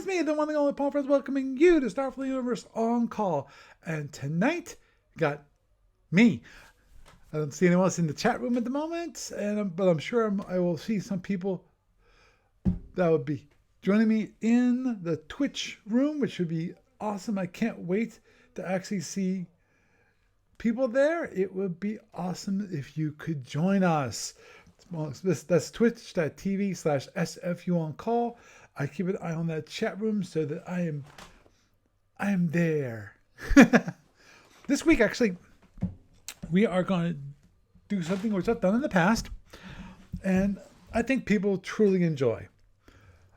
It's me, the one and only Paul Friends, welcoming you to Starfleet Universe On Call. And tonight, got me. I don't see anyone else in the chat room at the moment, but I'm sure I will see some people that would be joining me in the Twitch room, which would be awesome. I can't wait to actually see people there. It would be awesome if you could join us. That's twitch.tv/SFU on call. I keep an eye on that chat room so that I am there. This week, actually, we are going to do something which I've done in the past, and I think people truly enjoy.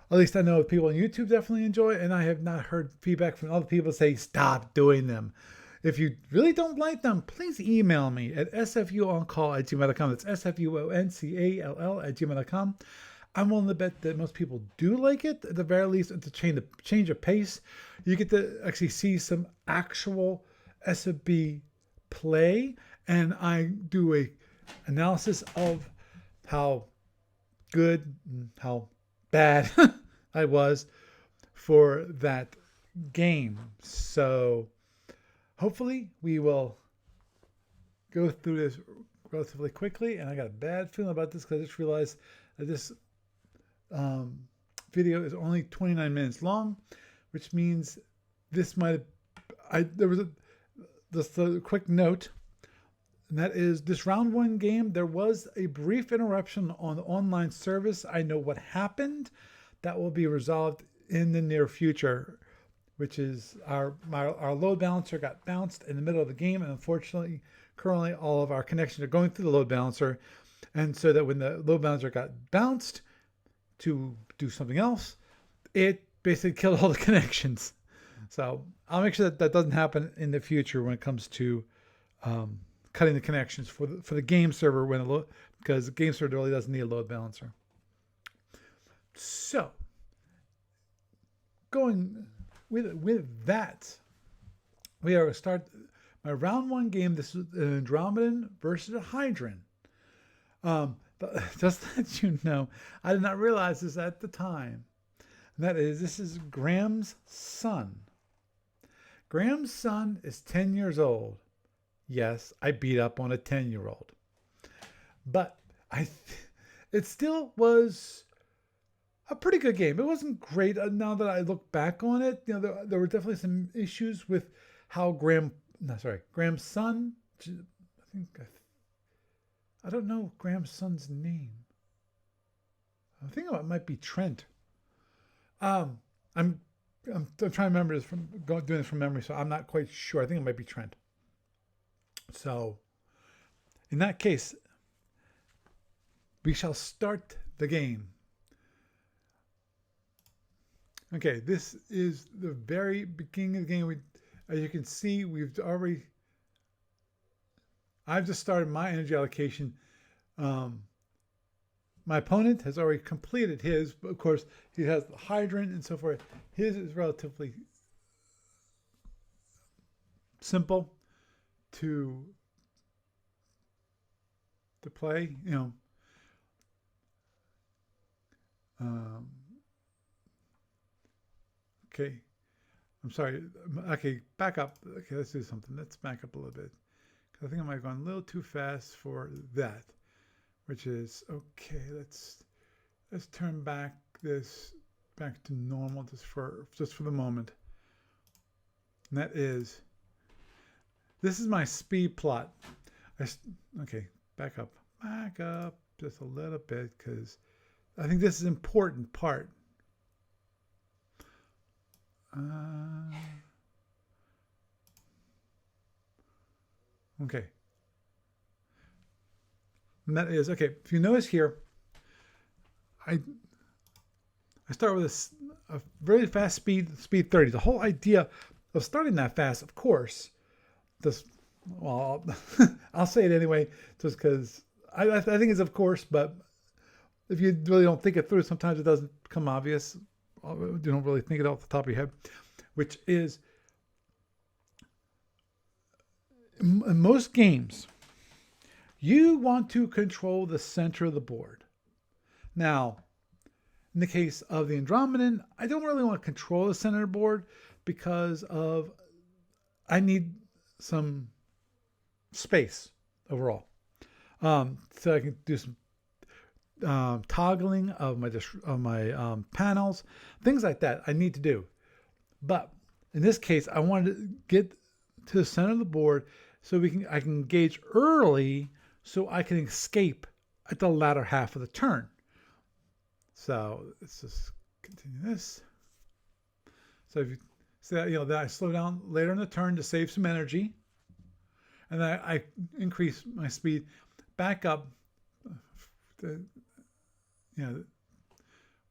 At least I know people on YouTube definitely enjoy, and I have not heard feedback from other people say stop doing them. If you really don't like them, please email me at sfuoncall@gmail.com. That's sfuoncall@gmail.com. I'm willing to bet that most people do like it. At the very least, to change of pace, you get to actually see some actual SFB play, and I do a analysis of how good and how bad I was for that game. So hopefully we will go through this relatively quickly. And I got a bad feeling about this because I just realized that this video is only 29 minutes long, which means this might have, there was just a quick note, and that is this round one game, there was a brief interruption on the online service. I know what happened. That will be resolved in the near future, which is our load balancer got bounced in the middle of the game, and unfortunately, currently all of our connections are going through the load balancer, and so that when the load balancer got bounced to do something else, it basically killed all the connections. So I'll make sure that that doesn't happen in the future when it comes to cutting the connections for the game server because the game server really doesn't need a load balancer. So going with that, we are going to start my round one game. This is an Andromedan versus a Hydran. But just to let you know, I did not realize this at the time. And that is, this is Graham's son. Graham's son is 10 years old. Yes, I beat up on a 10-year-old. But it still was a pretty good game. It wasn't great. Now that I look back on it, there were definitely some issues with how Graham's son, I don't know Graham's son's name. I think it might be Trent. I'm trying to remember this doing this from memory, so I'm not quite sure. I think it might be Trent. So, in that case, we shall start the game. Okay, this is the very beginning of the game. As you can see, I've just started my energy allocation. My opponent has already completed his, but of course he has the Hydran and so forth. His is relatively simple to play, okay, I'm sorry. Okay, back up. Okay, let's do something. Let's back up a little bit. I think I might have gone a little too fast for that, which is okay. Let's turn back to normal just for the moment. And that is, this is my speed plot. Okay, back up just a little bit because I think this is an important part. Okay. And that is, okay, if you notice here, I start with a very fast speed 30. The whole idea of starting that fast, of course, I'll say it anyway, just because I think it's of course, but if you really don't think it through, sometimes it doesn't become obvious. You don't really think it off the top of your head, which is, in most games, you want to control the center of the board. Now, in the case of the Andromedan, I don't really want to control the center board because of I need some space overall. So I can do some toggling of my panels, things like that I need to do. But in this case, I wanted to get to the center of the board so I can engage early so I can escape at the latter half of the turn. So let's just continue this. So if you see that, that I slow down later in the turn to save some energy, and then I increase my speed back up.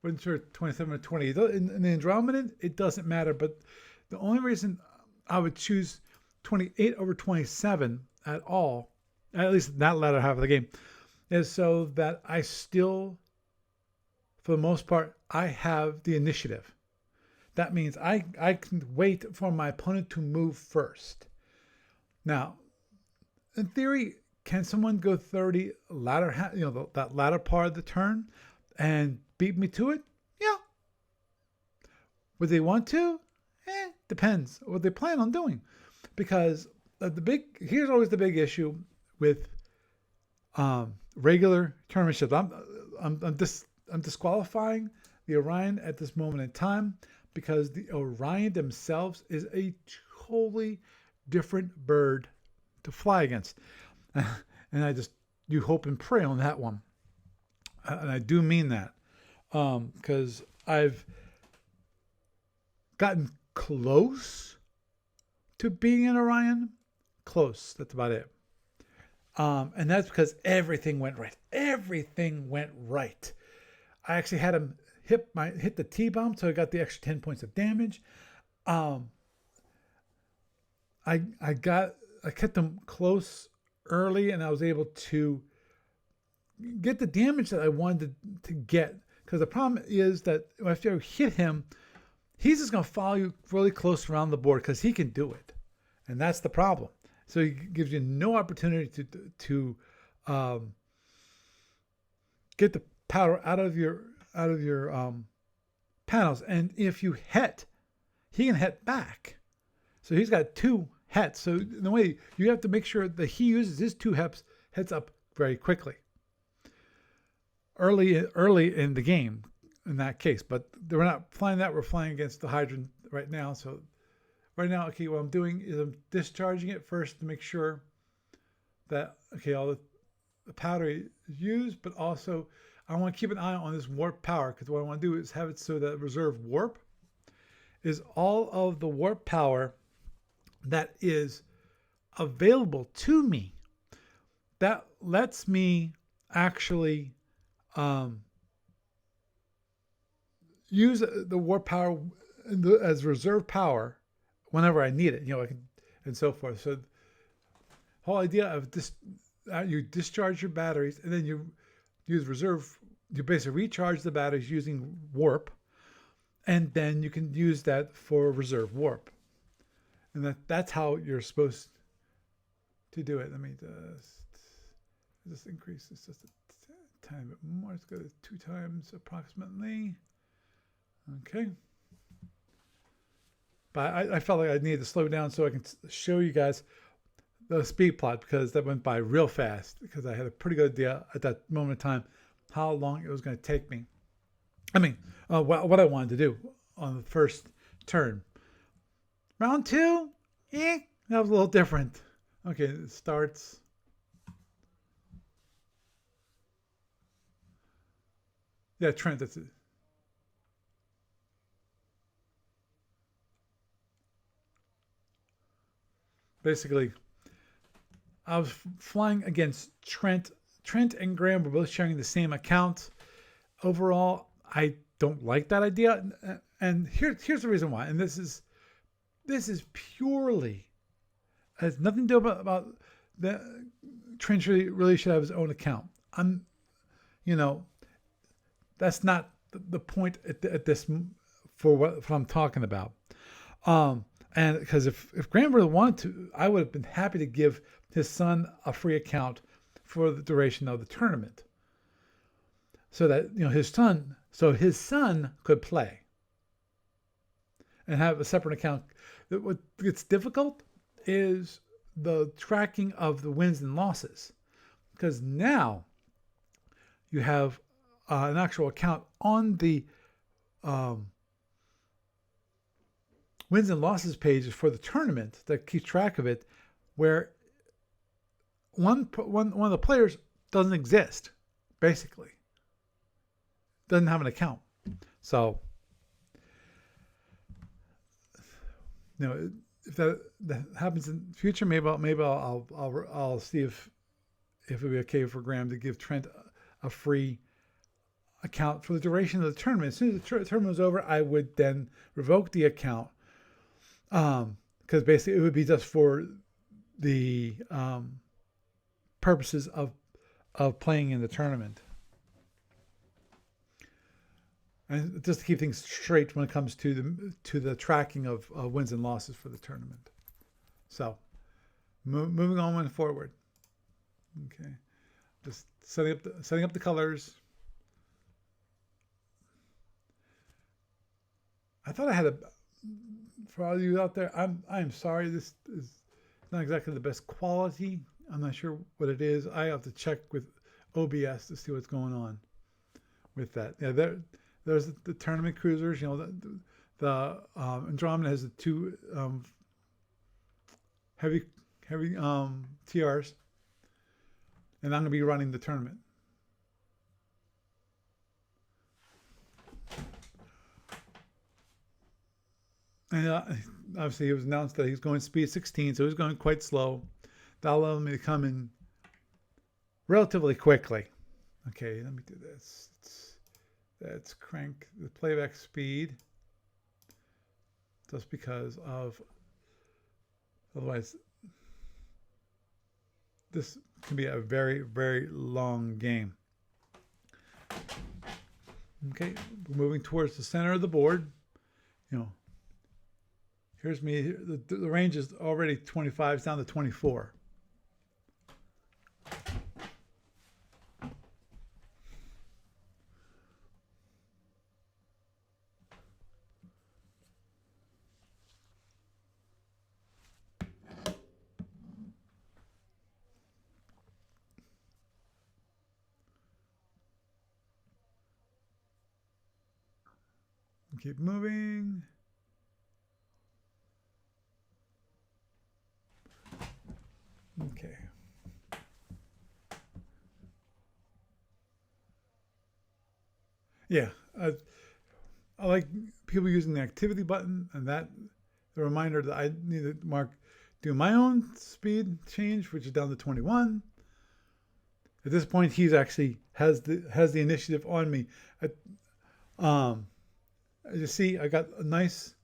Wasn't sure 27 or 20. In the Andromedan, it doesn't matter, but the only reason I would choose 28 over 27 at all, at least that latter half of the game, is so that I still, for the most part, I have the initiative. That means I can wait for my opponent to move first. Now, in theory, can someone go 30 that latter part of the turn and beat me to it? Yeah. Would they want to? Depends what they plan on doing. Because here's always the big issue with regular tournament ships. I'm disqualifying the Orion at this moment in time because the Orion themselves is a totally different bird to fly against. And you hope and pray on that one. And I do mean that. Because I've gotten close to being an Orion. Close. That's about it. And that's because everything went right. Everything went right. I actually had him hit the T-bomb, so I got the extra 10 points of damage. I kept them close early, and I was able to get the damage that I wanted to get. Because the problem is that after I hit him, he's just going to follow you really close around the board because he can do it, and that's the problem. So he gives you no opportunity to get the powder out of your panels. And if you hit, he can hit back. So he's got two hits. So in a way, you have to make sure that he uses his two hits up very quickly. Early in the game, in that case. But we're not flying that. We're flying against the Hydran right now. So right now, okay, what I'm doing is I'm discharging it first to make sure that, okay, all the powder is used, but also I want to keep an eye on this warp power, because what I want to do is have it so that reserve warp is all of the warp power that is available to me. That lets me actually use the warp power as reserve power whenever I need it, and so forth. So the whole idea of this, you discharge your batteries and then you use reserve, you basically recharge the batteries using warp, and then you can use that for reserve warp. And that's how you're supposed to do it. Let me just increase this just a tiny bit more. Let's go to 2 times approximately. Okay. But I felt like I needed to slow down so I can show you guys the speed plot, because that went by real fast, because I had a pretty good idea at that moment in time how long it was going to take me. I mean, what I wanted to do on the first turn. Round 2, that was a little different. Okay, it starts. Yeah, Trent, that's it. Basically, I was flying against Trent. Trent and Graham were both sharing the same account. Overall, I don't like that idea. And here's the reason why. And this is purely, has nothing to do about the Trent really should have his own account. That's not the point at this for what I'm talking about. And because if Graham really wanted to, I would have been happy to give his son a free account for the duration of the tournament, so that his son So his son could play and have a separate account. What gets difficult is the tracking of the wins and losses, because now you have an actual account on the wins and losses pages for the tournament that keeps track of it, where one of the players doesn't exist, basically. Doesn't have an account. So, if that happens in the future, maybe I'll see if it'd be okay for Graham to give Trent a free account for the duration of the tournament. As soon as the tournament was over, I would then revoke the account, because basically it would be just for the purposes of playing in the tournament, and just to keep things straight when it comes to the tracking of wins and losses for the tournament. So, moving on forward. Okay, just setting up the colors. I thought I had for all of you out there, I'm sorry, this is not exactly the best quality. I'm not sure what it is. I have to check with OBS to see what's going on with that. Yeah, there's the tournament cruisers. The Andromedan has the two heavy TRs, and I'm going to be running the tournament. And obviously, it was announced that he's going speed 16, so he's going quite slow. That allowed me to come in relatively quickly. Okay, let me do this. Let's crank the playback speed, just because of, otherwise this can be a very, very long game. Okay, we're moving towards the center of the board. Here's me. The range is already 25. It's down to 24. Keep moving. Okay. Yeah, I like people using the activity button, and that the reminder that I need to do my own speed change, which is down to 21. At this point, he's actually has the initiative on me. As you see, I got a nice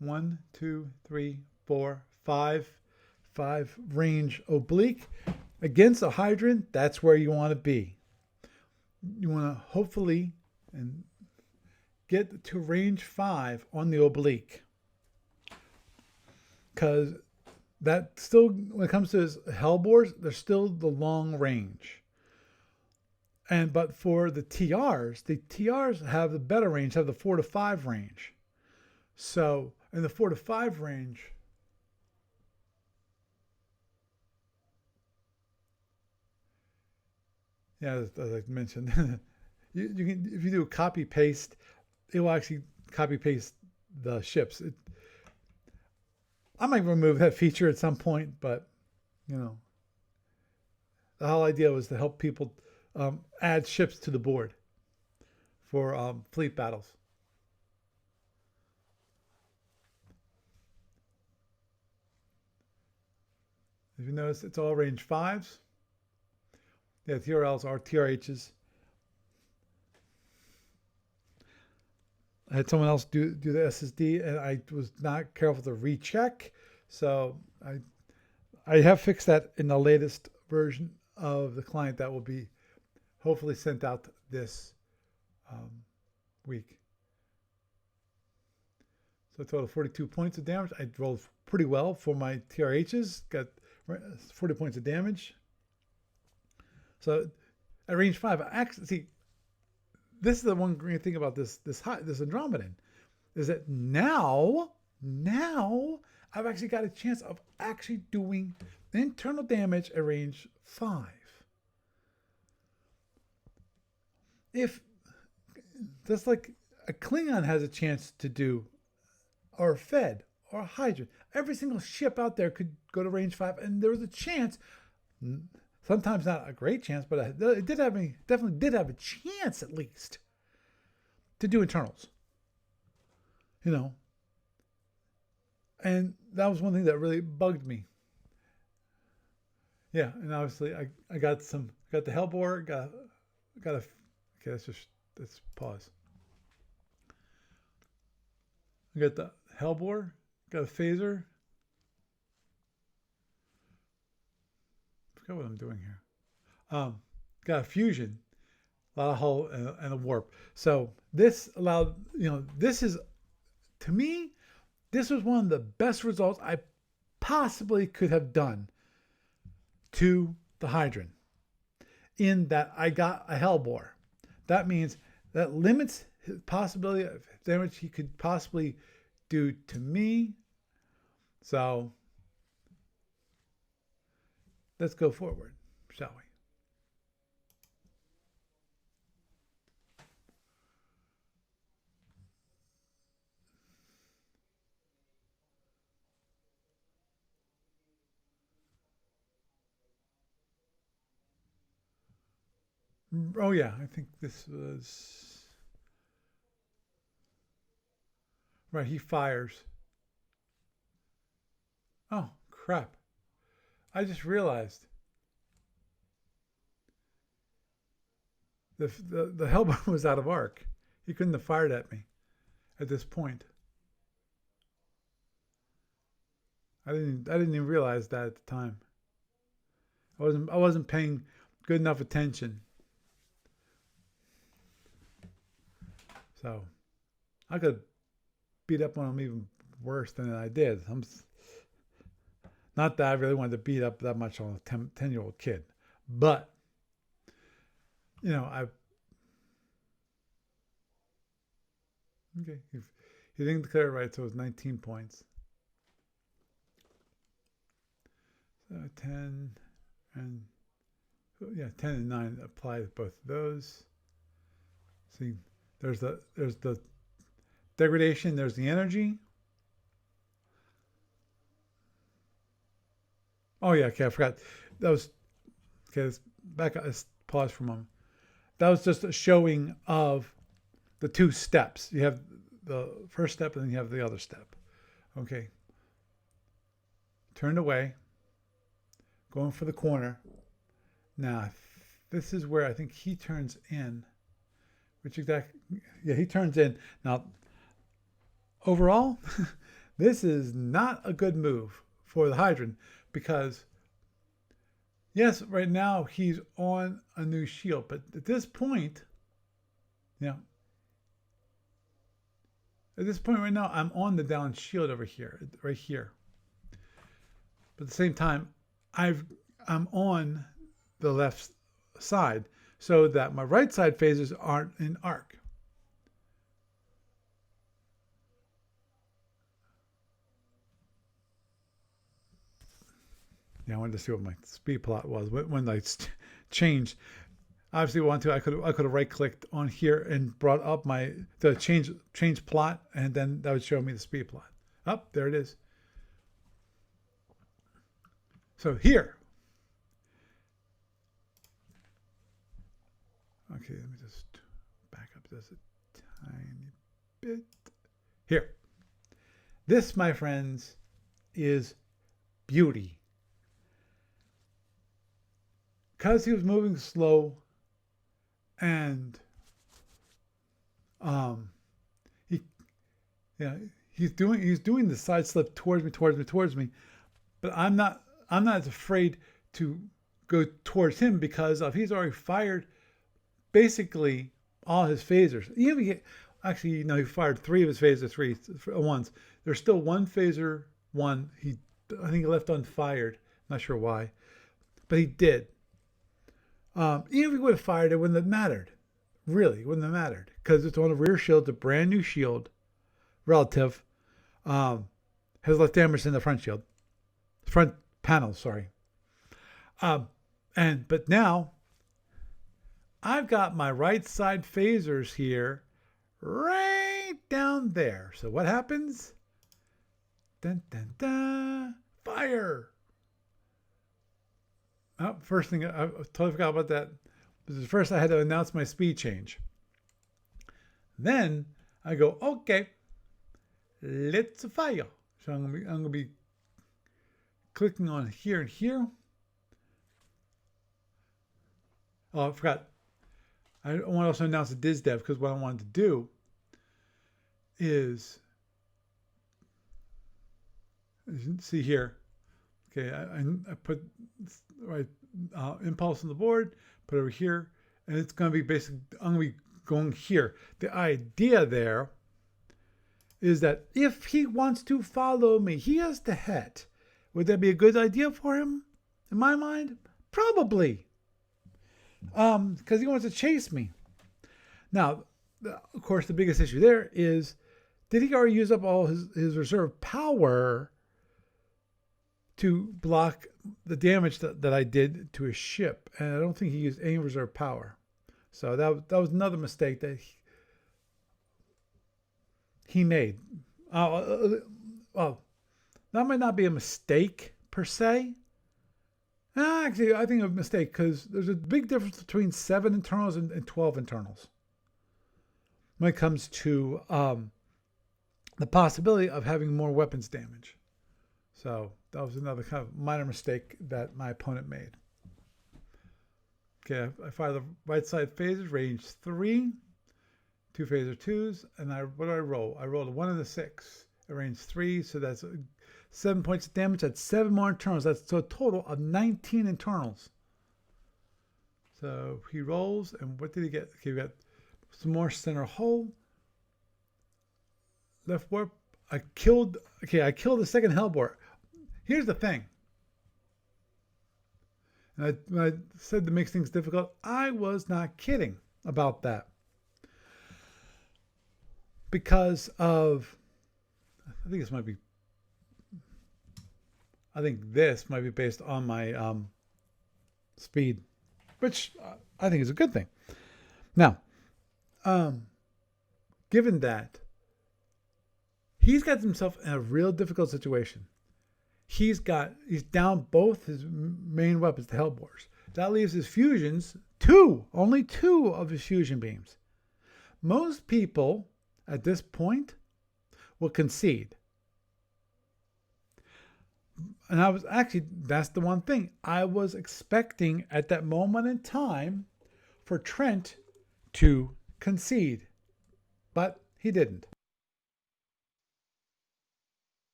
1, 2, 3, 4, 5 range oblique against a Hydran. That's where you want to be. You want to hopefully and get to range 5 on the oblique, because that still, when it comes to his hellbores, there's still the long range. But for the TRs have the better range, have the 4 to 5 range. So in the 4 to 5 range, yeah, as I mentioned, you can, if you do a copy paste, it will actually copy paste the ships. I might remove that feature at some point, but the whole idea was to help people add ships to the board for fleet battles. If you notice, it's all range 5s. Yeah, TRLs are TRHs. I had someone else do the SSD, and I was not careful to recheck. So I have fixed that in the latest version of the client that will be hopefully sent out this week. So a total of 42 points of damage. I rolled pretty well for my TRHs. Got 40 points of damage. So at range 5, actually, see, this is the one great thing about this Andromedan, is that now I've actually got a chance of actually doing internal damage at range 5. If that's like a Klingon has a chance to do, or a Fed, or a Hydran, every single ship out there could go to range 5, and there was a chance. Sometimes not a great chance, but it definitely did have a chance at least to do internals. You know, and that was one thing that really bugged me. Yeah, and obviously I got the Hellbore, got a. Okay, let's pause. I got the Hellbore, got a phaser. I forgot what I'm doing here. Got a fusion, a lot of hull and a warp. So this allowed, this is, to me, this was one of the best results I possibly could have done to the Hydran, in that I got a Hellbore. That means that limits his possibility of damage he could possibly do to me. So let's go forward, shall we? Oh yeah, I think this was right. He fires. Oh crap! I just realized the Hellbound was out of arc. He couldn't have fired at me at this point. I didn't even realize that at the time. I wasn't paying good enough attention. So I could beat up on him even worse than I did. Not that I really wanted to beat up that much on a 10-year-old kid, but okay. He didn't declare it right, so it was 19 points. So 10 and 9 apply to both of those. See. There's the degradation. There's the energy. Oh yeah, okay, I forgot. That was okay. Let's back up. Let's pause for a moment. That was just a showing of the two steps. You have the first step, and then you have the other step. Okay. Turned away. Going for the corner. Now, this is where I think he turns in. He turns in. Now, overall, this is not a good move for the Hydran, because, yes, right now he's on a new shield, but at this point, at this point right now, I'm on the down shield over here, right here. But at the same time, I'm on the left side, so that my right side phasers aren't in arc. Yeah, I wanted to see what my speed plot was when I changed. Obviously, I could have right clicked on here and brought up the change plot, and then that would show me the speed plot. There it is. So here. Okay, let me just back up just a tiny bit. Here. This, my friends, is beauty. Because he was moving slow, and he's doing the side slip towards me, but I'm not as afraid to go towards him, because he's already fired basically all his phasers. He fired 3 of his phaser ones. There's still one phaser one I think he left unfired. Not sure why, but he did. Even if he would have fired, it wouldn't have mattered, Really, it wouldn't have mattered because it's on the rear shield. It's a brand new shield, relative. Um, has less damage than the front shield, front panel. Sorry. Um, but now I've got my right side phasers here, right down there. So what happens? Dun dun dun! Fire! Oh, first thing I totally forgot about that. This is first I had to announce my speed change. Then I go, okay, let's fire. So I'm gonna be clicking on here and here. Oh, I forgot. I want to also announce the DizDev because what I wanted to do is, as you can see here, okay, I put right impulse on the board, put it over here, and it's going to be basically, I'm going to be going here. The idea there is that if he wants to follow me, he has to head. Would that be a good idea for him? In my mind, probably. Because he wants to chase me. Now, of course, the biggest issue there is, did he already use up all his reserve power to block the damage that I did to his ship? And I don't think he used any reserve power. So that was another mistake that he made. Well, that might not be a mistake per se. Actually, I think a mistake because there's a big difference between 7 internals and 12 internals when it comes to the possibility of having more weapons damage. So that was another kind of minor mistake that my opponent made. Okay, I fire the right side phasers, range 3, 2 phaser 2s, and what do I roll? I rolled a 1 and a 6 at range 3, so that's 7 points of damage. That's 7 more internals. That's a total of 19 internals. So he rolls, and what did he get? Okay, we got some more center hull. Left warp. I killed the second hellbore. Here's the thing. And when I said to make things difficult, I was not kidding about that. Because of, I think this might be based on my speed, which I think is a good thing. Now, given that, he's got himself in a real difficult situation. He's down both his main weapons, the Hellbores. That leaves his fusions, only two of his fusion beams. Most people at this point will concede. And that's the one thing. I was expecting at that moment in time for Trent to concede, but he didn't.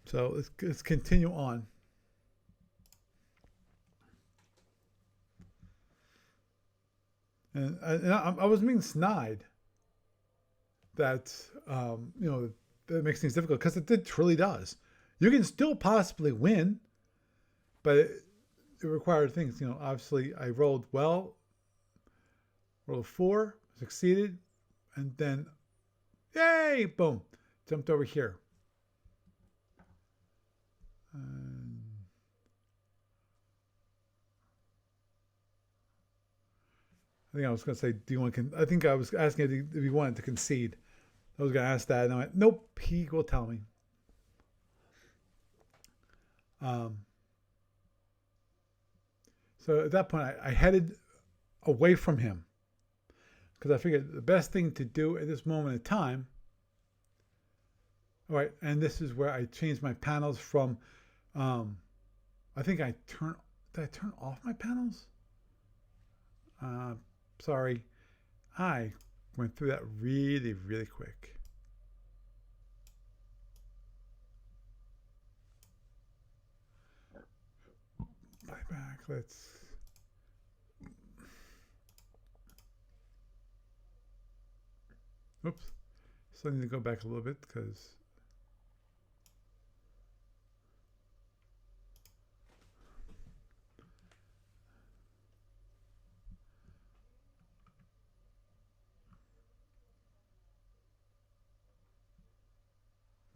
So let's continue on. And I was being snide that, that makes things difficult because it truly does. You can still possibly win, but it required things. Obviously I rolled well, rolled 4, succeeded, and then, yay, boom, jumped over here. I think I was going to say, do you want to? I think I was asking if he wanted to concede. I was going to ask that, and I went, nope. He will tell me. So at that point, I headed away from him because I figured the best thing to do at this moment in time. All right, and this is where I changed my panels from. I think did I turn off my panels? Sorry, I went through that really, really quick. Back, let's. Oops. So I need to go back a little bit because.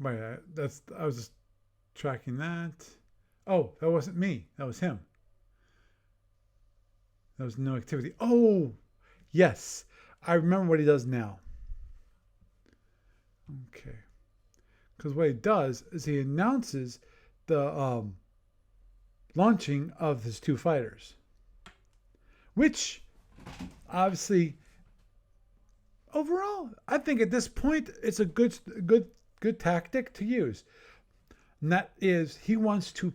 Wait, I was just tracking that. Oh, that wasn't me. That was him. That was no activity. Oh, yes. I remember what he does now. Okay. Because what he does is he announces the launching of his two fighters, which obviously overall, I think at this point it's a good tactic to use. And that is, he wants to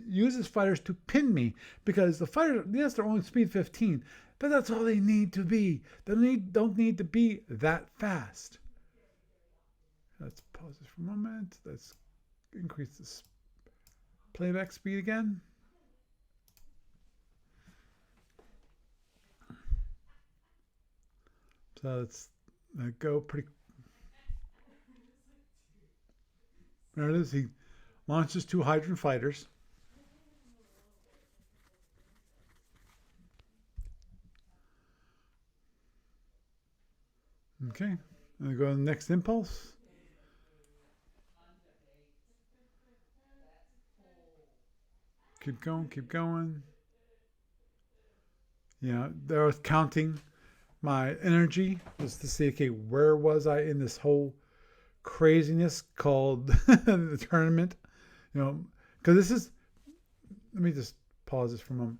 use his fighters to pin me because the fighters, yes, they're only speed 15, but that's all they need to be. They don't need to be that fast. Let's pause this for a moment. Let's increase this playback speed again. So let's go pretty. There it is. He launches two Hydran fighters. Okay. And go to the next impulse. Keep going, keep going. Yeah, I was counting my energy just to see, okay, where was I in this whole craziness called the tournament? You know, because this is, let me just pause this for a moment.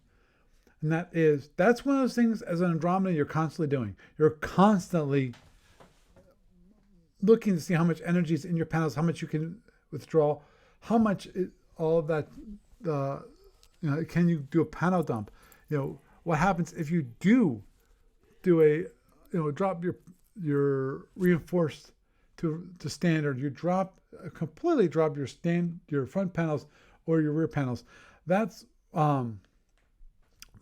And that's one of those things as an Andromeda you're constantly doing. You're constantly looking to see how much energy is in your panels, how much you can withdraw, how much all of that, can you do a panel dump? What happens if you do drop your reinforced to standard, you completely drop your front panels or your rear panels. That's the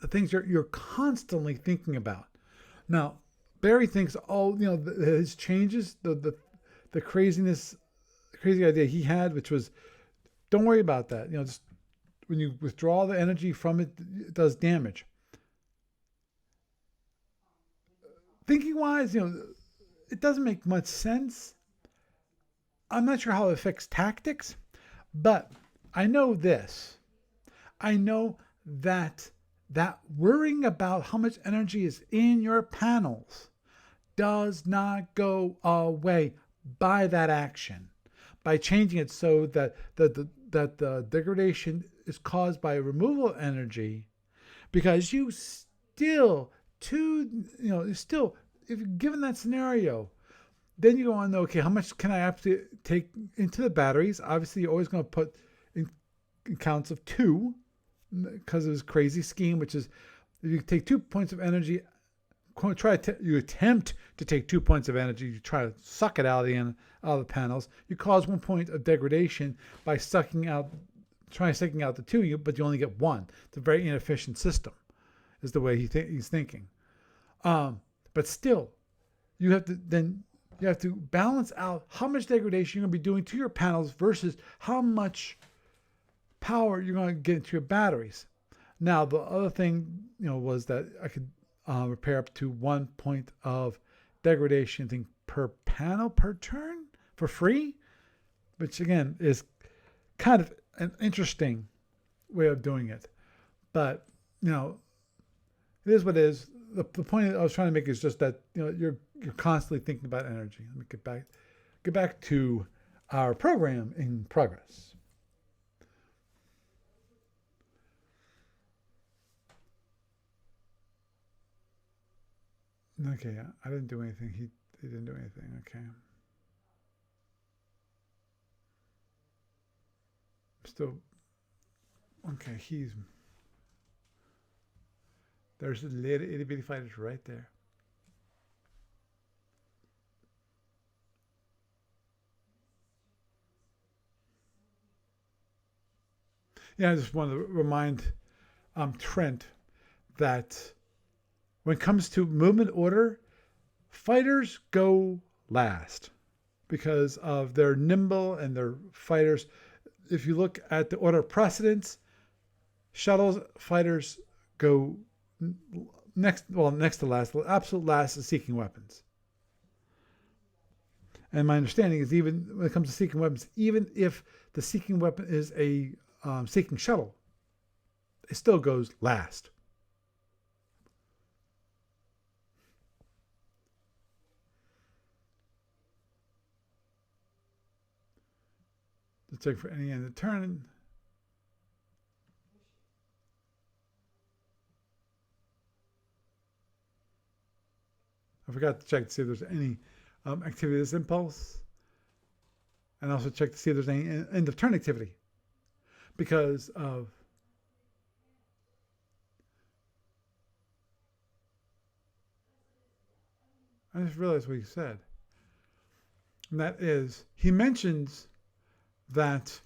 things you're constantly thinking about. Now, Barry thinks his changes, the crazy idea he had, which was, don't worry about that. Just when you withdraw the energy from it, it does damage. Thinking wise, it doesn't make much sense. I'm not sure how it affects tactics, but I know this. I know that worrying about how much energy is in your panels does not go away by that action. By changing it so that the degradation is caused by removal of energy, because you still, if given that scenario, then you go on, okay, how much can I have to take into the batteries? Obviously, you're always going to put in counts of 2 because of this crazy scheme, which is if you take 2 points of energy, you attempt to take 2 points of energy, you try to suck it out of the panels, you cause 1 point of degradation by trying to suck out the 2, but you only get 1. It's a very inefficient system, is the way he's thinking. But still, you have to balance out how much degradation you're going to be doing to your panels versus how much power you're going to get into your batteries. Now, the other thing, was that I could repair up to 1 point of degradation, I think, per panel per turn for free, which again is kind of an interesting way of doing it. But, it is what it is. The point I was trying to make is just that you're constantly thinking about energy. Let me get back to our program in progress. Okay, I didn't do anything. He didn't do anything. Okay. Still. Okay, there's the little itty bitty fighters right there. Yeah, I just want to remind Trent that when it comes to movement order, fighters go last because of their nimble and their fighters. If you look at the order of precedence, shuttles, fighters go next to last. The absolute last is seeking weapons. And my understanding is even when it comes to seeking weapons, even if the seeking weapon is a seeking shuttle, it still goes last. To check for any end of turn. I forgot to check to see if there's any activity of this impulse. And also check to see if there's any end of turn activity. Because of I just realized what he said. And that is, he mentions that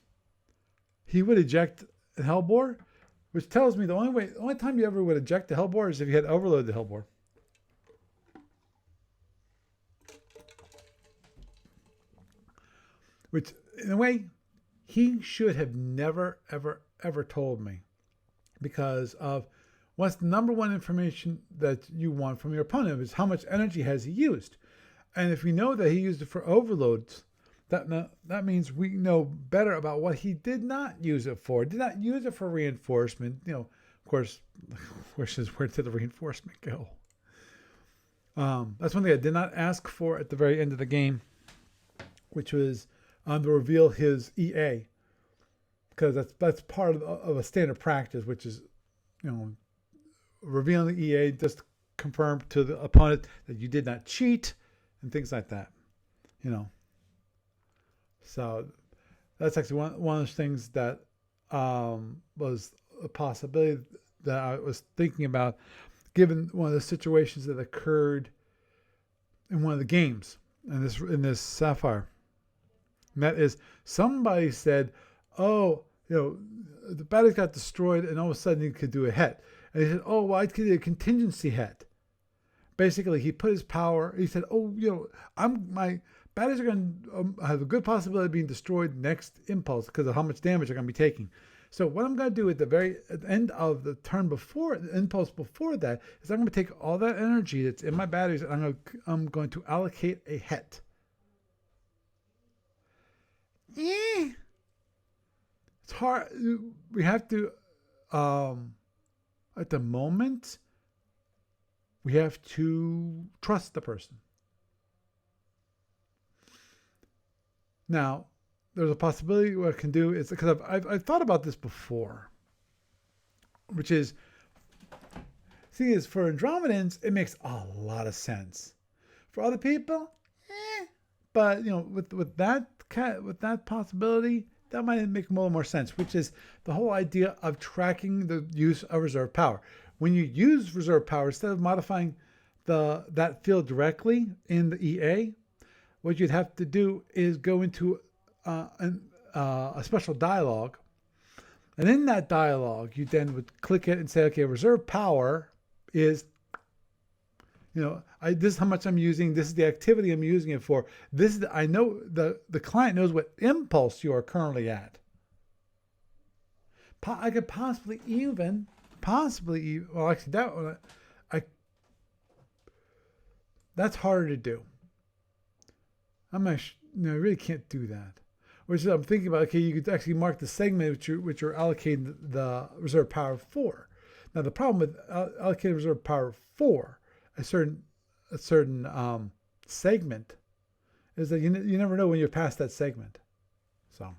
he would eject a Hellbore, which tells me the only time you ever would eject a Hellbore is if you had overloaded the Hellbore. Which, in a way, he should have never, ever, ever told me. Because of what's the number one information that you want from your opponent is how much energy has he used. And if we know that he used it for overloads, that means we know better about what he did not use it for. Did not use it for reinforcement. Of course, where did the reinforcement go? That's one thing I did not ask for at the very end of the game, which was to reveal his EA, because that's part of a standard practice, which is, revealing the EA just to confirm to the opponent that you did not cheat and things like that, So that's actually one of those things that was a possibility that I was thinking about, given one of the situations that occurred in one of the games in this Sapphire. And that is, somebody said, "Oh, the batteries got destroyed, and all of a sudden he could do a het." And he said, "Oh, well, I could do a contingency het." Basically, he put his power. He said, "Oh, my batteries are going to have a good possibility of being destroyed next impulse because of how much damage they're going to be taking. So what I'm going to do at the end of the turn before the impulse before that is I'm going to take all that energy that's in my batteries and I'm going to allocate a het." It's hard. We have to, at the moment, we have to trust the person. Now, there's a possibility what I can do is, because I've thought about this before, which is, for Andromedans, it makes a lot of sense. For other people, but with that possibility, that might make a little more sense, which is the whole idea of tracking the use of reserve power. When you use reserve power, instead of modifying that field directly in the EA, what you'd have to do is go into a special dialogue. And in that dialogue, you then would click it and say, okay, reserve power is, this is how much I'm using. This is the activity I'm using it for. I know the client knows what impulse you are currently at. I could possibly even, well, actually that's harder to do. I really can't do that. Which is, I'm thinking about, okay, you could actually mark the segment which you're allocating the reserve power for. Now, the problem with allocating reserve power for a certain segment is that you never know when you're past that segment. So,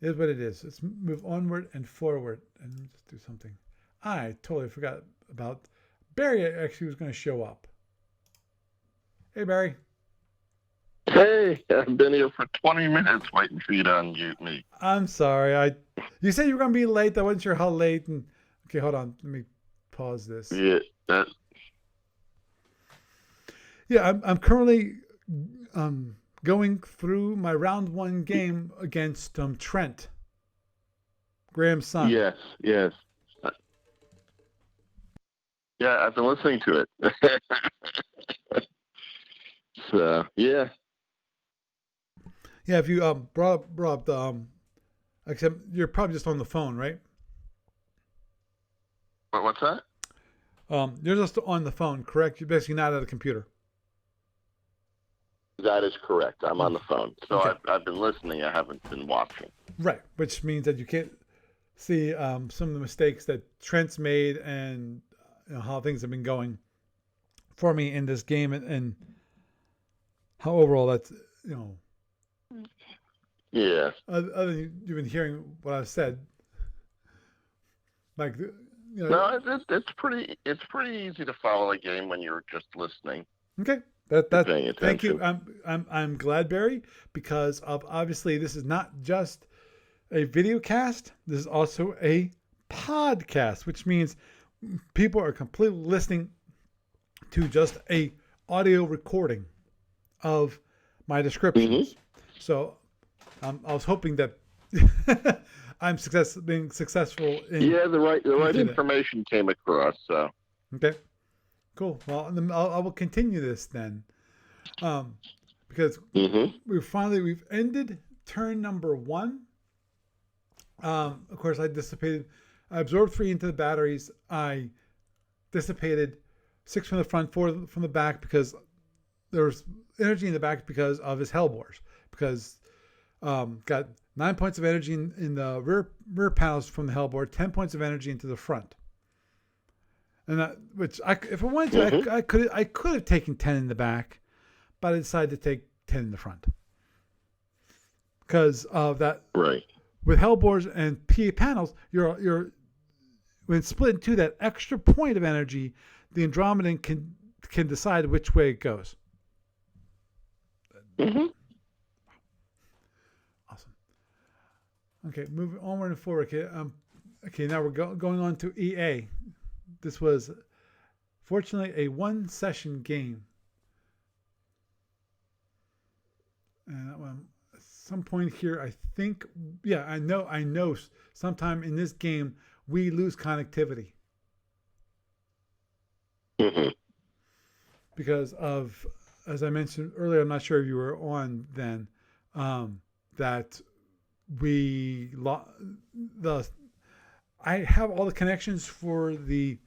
it is what it is. Let's move onward and forward and just do something. I totally forgot about Barry. Actually, was going to show up. Hey, Barry. Hey, I've been here for 20 minutes waiting for you to unmute me. I'm sorry. You said you were going to be late. I wasn't sure how late. And okay, hold on. Let me pause this. Yeah, I'm currently going through my round 1 game against Trent, Graham's son. Yes. Yeah, I've been listening to it. So, yeah. Yeah, if you brought up the except you're probably just on the phone, right? What's that? You're just on the phone, correct? You're basically not at a computer. That is correct. I'm on the phone. So Okay. I've been listening. I haven't been watching. Right, which means that you can't see some of the mistakes that Trent's made and how things have been going for me in this game, and how overall that's Yeah. other than you've been hearing what I've said, like No, it's pretty easy to follow a game when you're just listening. okay. You're paying Thank you. attention. I'm glad, Barry, because of obviously this is not just a video cast. This is also a podcast, which means people are completely listening to just a audio recording of my descriptions. Mm-hmm. So I was hoping that being successful in Yeah, the right information came across. So okay, cool. Well, I will continue this then, because we've ended turn number 1. Of course, I absorbed 3 into the batteries. I dissipated 6 from the front, 4 from the back, because there was energy in the back because of his hellbores. Because got 9 points of energy in the rear panels from the hellbore, 10 points of energy into the front. And if I wanted to, I could have taken 10 in the back, but I decided to take 10 in the front because of that. Right. With hellbores and PA panels, you're when split into that extra point of energy, the Andromedan can decide which way it goes. Mm-hmm. Awesome. Okay, moving onward and forward. Okay, now we're going on to EA. This was fortunately a 1-session game, and at some point here, I think, I know. Sometime in this game, we lose connectivity. Mm-hmm. Because of, as I mentioned earlier, I'm not sure if you were on then, that I have all the connections for the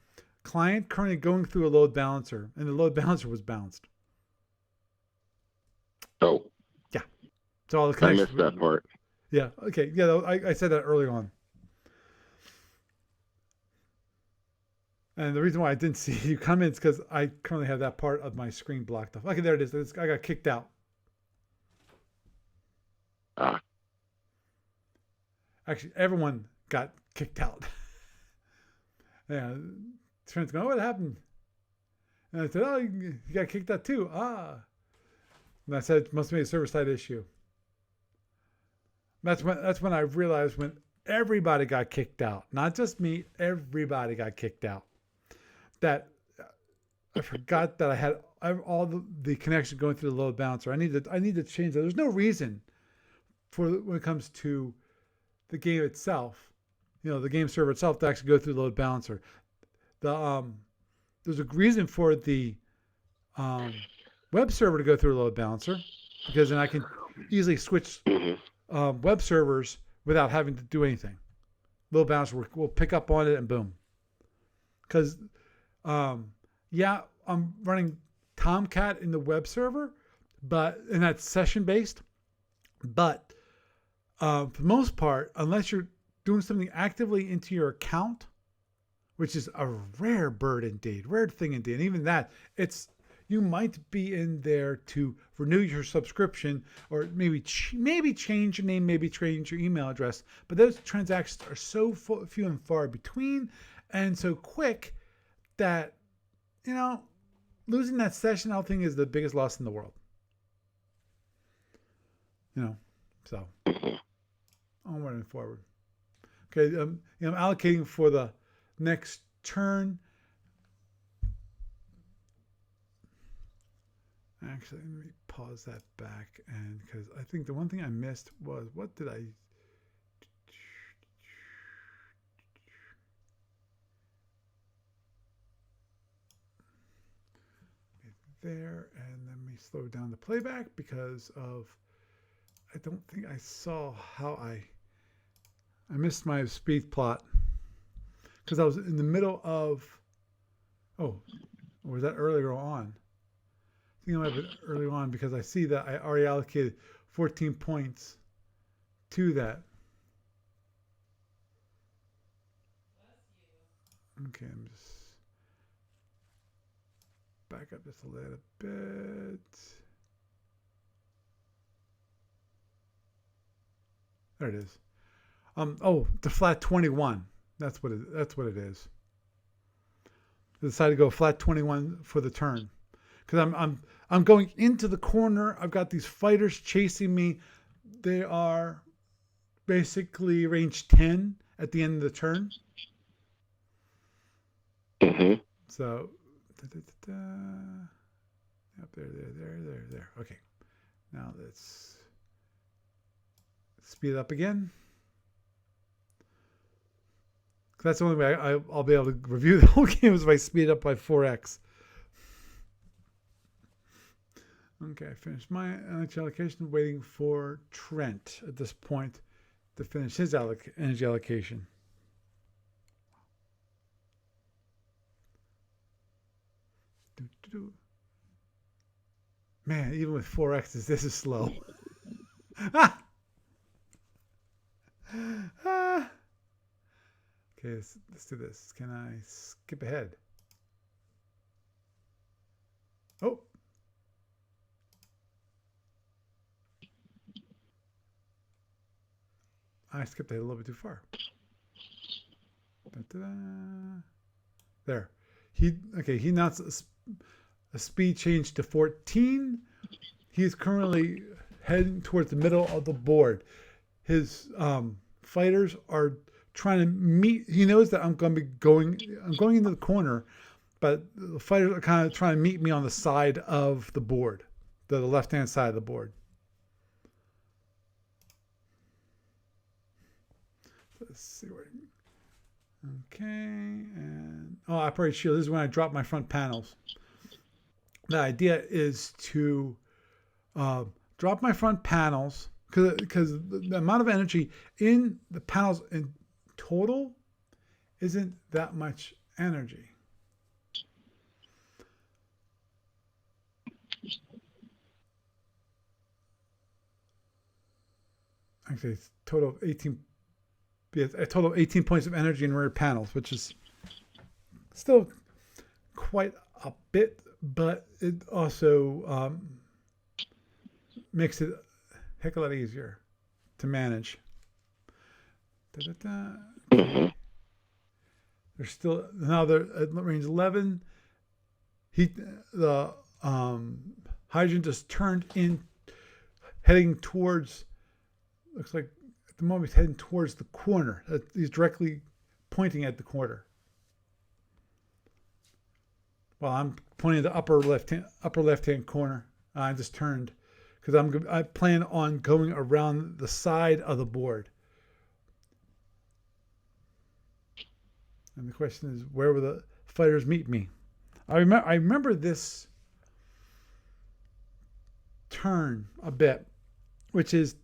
client currently going through a load balancer, and the load balancer was bounced. Oh. Yeah. So all the connections. I missed that part. Yeah. Okay. Yeah. I said that early on. And the reason why I didn't see you come in is because I currently have that part of my screen blocked off. Okay, there it is. I got kicked out. Actually, everyone got kicked out. Yeah. Trent's going, what happened? And I said, oh, you got kicked out too. And I said, it must be a server-side issue. That's when I realized when everybody got kicked out. Not just me, everybody got kicked out. That I forgot that I had all the connection going through the load balancer. I need to change that. There's no reason for when it comes to the game itself, the game server itself, to actually go through the load balancer. There's a reason for the web server to go through a load balancer, because then I can easily switch web servers without having to do anything. Load balancer will pick up on it and boom. Because I'm running Tomcat in the web server, and that's session based. But for the most part, unless you're doing something actively into your account, which is a rare thing indeed. And even that, you might be in there to renew your subscription, or maybe change your name, maybe change your email address. But those transactions are so few and far between, and so quick that, losing that session, I don't think is the biggest loss in the world. So onward and forward. Okay, I'm allocating for the next turn. Actually, let me pause that back, and because I think the one thing I missed was, what did I? There, and let me slow down the playback because I don't think I saw how I missed my speed plot because I was in the middle of, or was that earlier on? I think I might have been early on because I see that I already allocated 14 points to that. Okay, I'm just back up just a little bit. There it is. Oh, the flat 21. That's what it is. I decided to go flat 21 for the turn because I'm going into the corner. I've got these fighters chasing me. They are basically range 10 at the end of the turn. Mm-hmm. So, Yep, there. Okay. Now let's speed it up again. That's the only way I'll be able to review the whole game is if I speed it up by 4x. Okay, I finished my energy allocation, waiting for Trent at this point to finish his energy allocation. Man, even with 4x's, this is slow. Okay, let's do this. Can I skip ahead? Oh. I skipped ahead a little bit too far. There. He announced a speed change to 14. He's currently heading towards the middle of the board. His fighters are trying to meet. He knows that I'm going into the corner, but the fighters are kind of trying to meet me on the side of the board, the left-hand side of the board. Let's see where. Okay, and operated shield. This is when I drop my front panels. The idea is to drop my front panels because the amount of energy in the panels in total isn't that much energy. Actually, it's a total of 18 points of energy in rear panels, which is still quite a bit, but it also makes it a heck of a lot easier to manage. They're still now they're at range 11. The Hydran just turned in, heading towards. Looks like at the moment he's heading towards the corner. He's directly pointing at the corner. Well, I'm pointing at the upper left hand corner. I just turned because I plan on going around the side of the board. And the question is, where will the fighters meet me? I remember this turn a bit, which is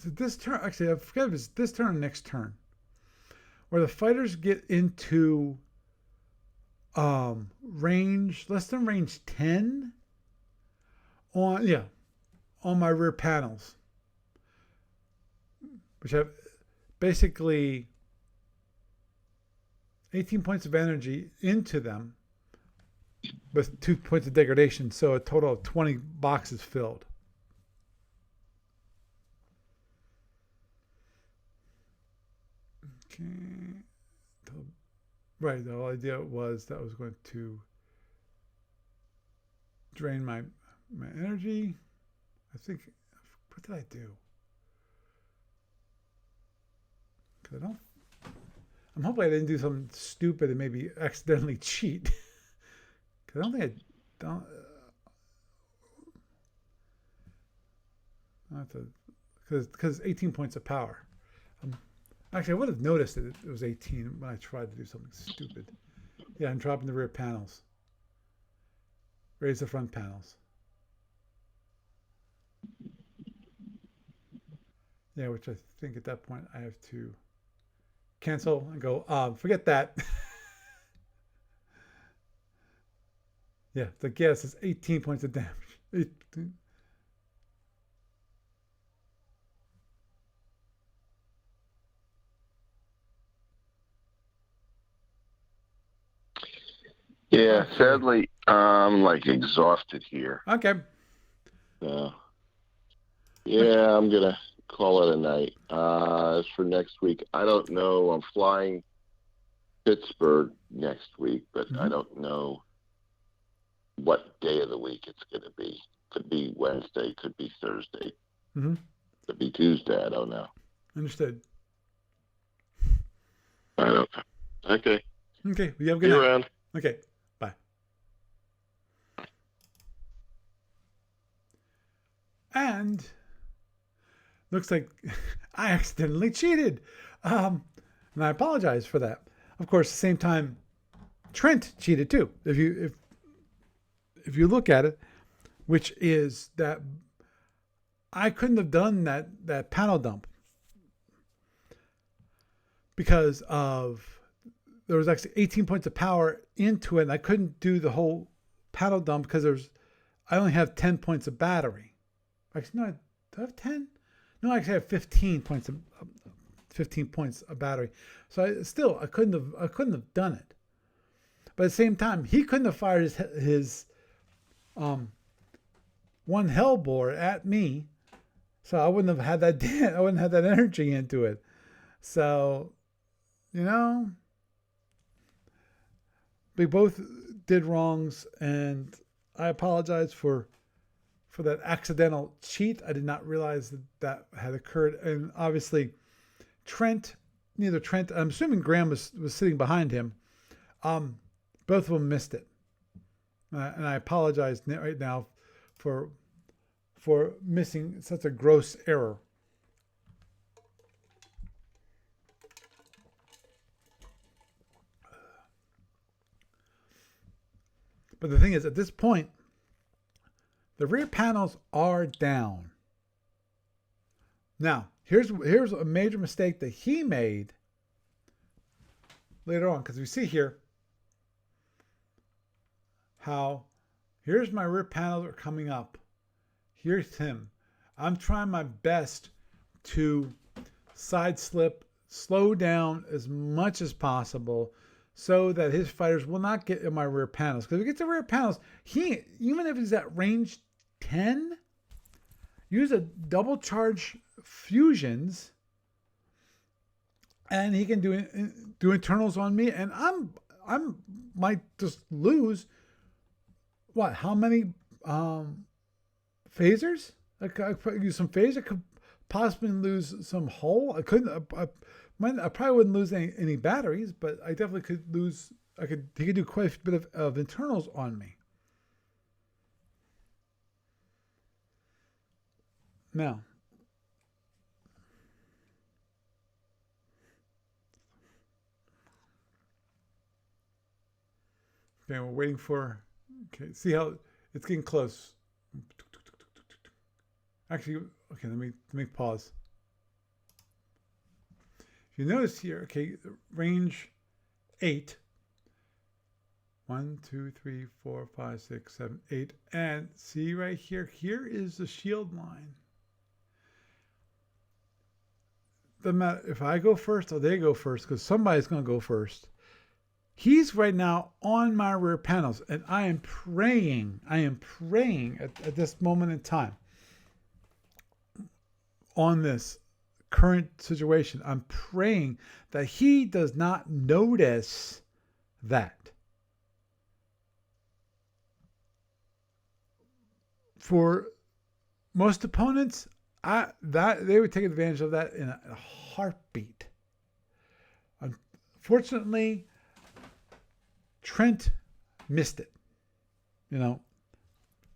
this turn. Actually, I forget if it's this turn or next turn, where the fighters get into range less than range 10 on my rear panels, which have basically 18 points of energy into them with 2 points of degradation, so a total of 20 boxes filled. Okay. Right, the whole idea was that I was going to drain my energy. I think, what did I do? Because I'm hoping I didn't do something stupid and maybe accidentally cheat. Because I don't think I don't. Because 18 points of power. Actually, I would have noticed that it was 18 when I tried to do something stupid. Yeah, I'm dropping the rear panels. Raise the front panels. Yeah, which I think at that point I have to cancel and go, forget that. Yeah, the gas is 18 points of damage. 18. Yeah, Okay. sadly, I'm like exhausted here. Okay. So, Okay. yeah, I'm gonna call it a night. As for next week, I don't know. I'm flying Pittsburgh next week, but I Mm-hmm. don't know what day of the week it's gonna be. Could be Wednesday, could be Thursday, Mm-hmm. could be Tuesday. I don't know. Understood. I don't know. Okay. Okay. Well, you have a See good you night. around. Okay. Bye. And looks like I accidentally cheated. And I apologize for that. Of course, at the same time, Trent cheated too. If you look at it, which is that I couldn't have done that panel dump because of there was actually 18 points of power into it, and I couldn't do the whole panel dump because I only have 10 points of battery. Actually, no, do I have 10? No, I actually have 15 points of battery. So I couldn't have done it. But at the same time, he couldn't have fired his one hellbore at me, so I wouldn't have had I wouldn't have that energy into it. So, you know, we both did wrongs, and I apologize for that accidental cheat. I did not realize that had occurred, and obviously, neither Trent. I'm assuming Graham was sitting behind him. Both of them missed it, and I apologize right now for missing such a gross error. But the thing is, at this point, the rear panels are down. Now, here's a major mistake that he made later on, because we see here how here's my rear panels are coming up. Here's him. I'm trying my best to side slip, slow down as much as possible so that his fighters will not get in my rear panels. Because if he gets the rear panels, even if he's at range 10, use a double charge fusions and he can do internals on me, and I'm might just lose what? How many phasers? I could use some phasers. I could possibly lose some hull. I couldn't. I probably wouldn't lose any batteries, but I definitely could lose. He could do quite a bit of internals on me. Now, okay, we're waiting for. Okay, see how it's getting close. Actually, okay, let me pause. If you notice here, okay, range 8. 1, 2, 3, 4, 5, 6, 7, 8. And see right here, here is the shield line. Doesn't matter if I go first or they go first, because somebody's going to go first. He's right now on my rear panels, and I am praying at this moment in time on this current situation. I'm praying that he does not notice that. For most opponents, they would take advantage of that in a heartbeat. Unfortunately, Trent missed it, you know,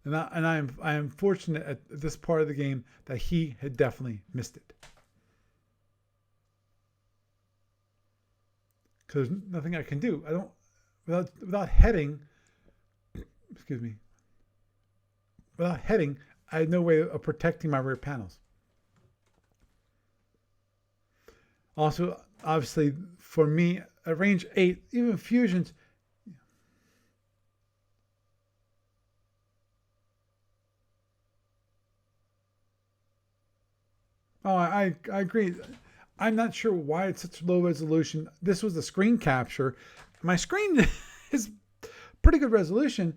and I am fortunate at this part of the game that he had definitely missed it, because there's nothing I can do. I don't without heading. Excuse me. Without heading, I had no way of protecting my rear panels. Also, obviously, for me at range 8, even fusions. Oh, I agree. I'm not sure why it's such low resolution. This was a screen capture. My screen is pretty good resolution,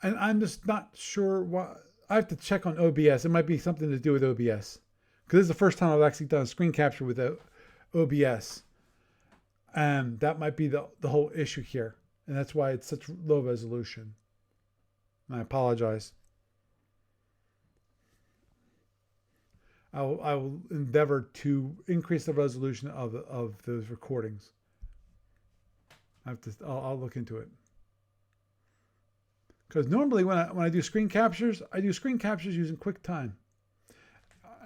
and I'm just not sure why. I have to check on OBS. It might be something to do with OBS, because this is the first time I've actually done a screen capture with OBS, and that might be the whole issue here, and that's why it's such low resolution. And I apologize. I will endeavor to increase the resolution of those recordings. I'll look into it. Because normally when I do screen captures, I do screen captures using QuickTime,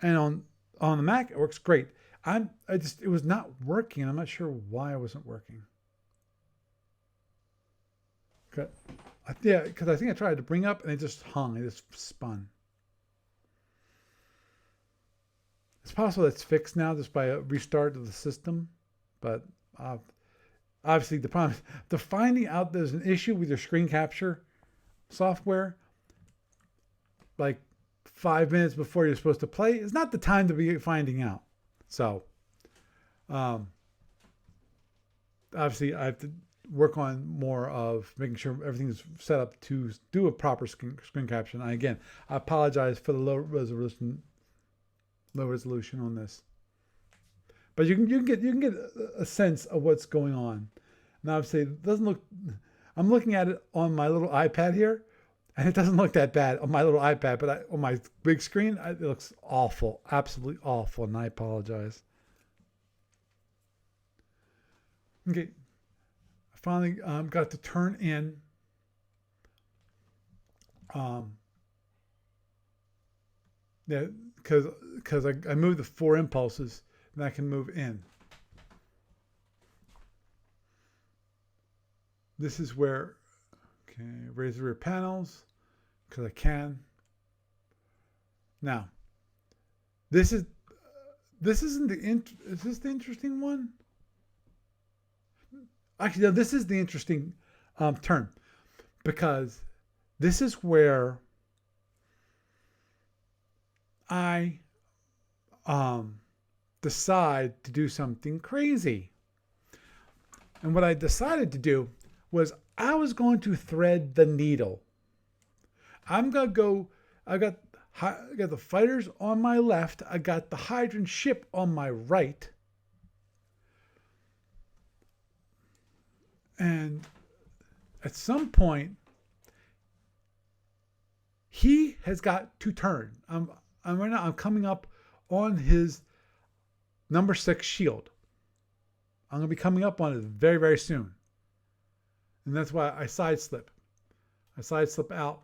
and on the Mac it works great. It was not working, and I'm not sure why it wasn't working. Because I think I tried to bring up and it just hung. It just spun. It's possible it's fixed now just by a restart of the system, but obviously the problem, the finding out there's an issue with your screen capture software, like 5 minutes before you're supposed to play, is not the time to be finding out. So, obviously I have to work on more of making sure everything's set up to do a proper screen capture. And again, I apologize for the low resolution on this, but you can get a sense of what's going on. Now, obviously, it doesn't look. I'm looking at it on my little iPad here, and it doesn't look that bad on my little iPad, but on my big screen, it looks awful, absolutely awful, and I apologize. Okay, I finally got to turn in. Yeah, because I moved the 4 impulses, and I can move in. This is where, okay, raise the rear panels, because I can. Now, is this the interesting one? Actually, no, this is the interesting turn, because this is where I decide to do something crazy. And what I decided to do was I was going to thread the needle. I'm going to go, I got the fighters on my left. I got the Hydran ship on my right. And at some point, he has got to turn. Right now, I'm coming up on his number 6 shield. I'm going to be coming up on it very, very soon. And that's why I side slip. I side slip out.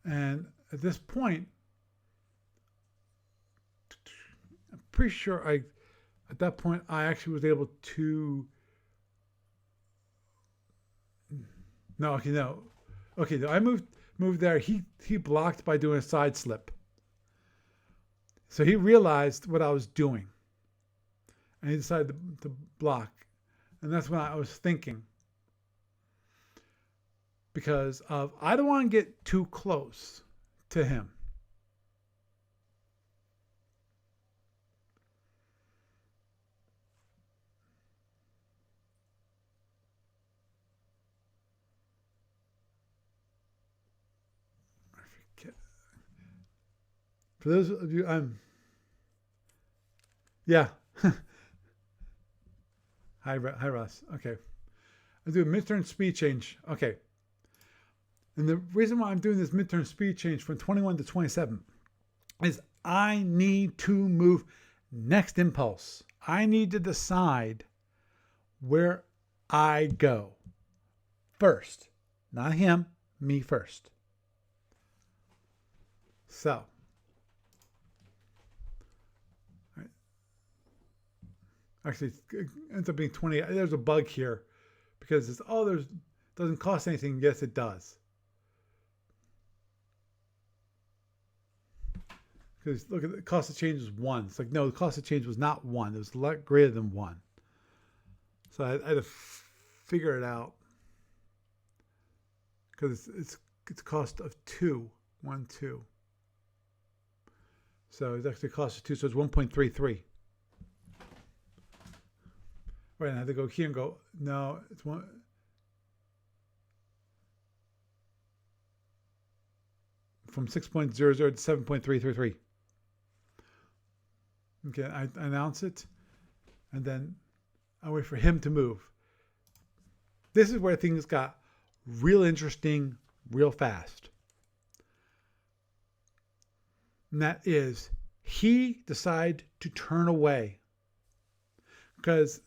And at this point, I'm pretty sure at that point, I actually was able to. No, okay, no. Okay, I moved there. He blocked by doing a side slip. So he realized what I was doing. And he decided to block. And that's when I was thinking. Because I don't want to get too close to him. I forget. For those of you, yeah. Hi, Ross. Okay. I do a midturn speed change. Okay. And the reason why I'm doing this midturn speed change from 21 to 27 is I need to move next impulse. I need to decide where I go first. Not him, me first. So, right. Actually, it ends up being 20. There's a bug here because doesn't cost anything. Yes, it does. Because look at the cost of change is 1. It's like, no, the cost of change was not 1. It was a lot greater than 1. So I had to figure it out. Because it's a cost of 2. 1, 2. So it's actually closer to 2, so it's 1.33. Right, I have to go here and go, no, it's one. From 6.00 to 7.333. Okay, I announce it, and then I wait for him to move. This is where things got real interesting, real fast. And that is, he decided to turn away. Because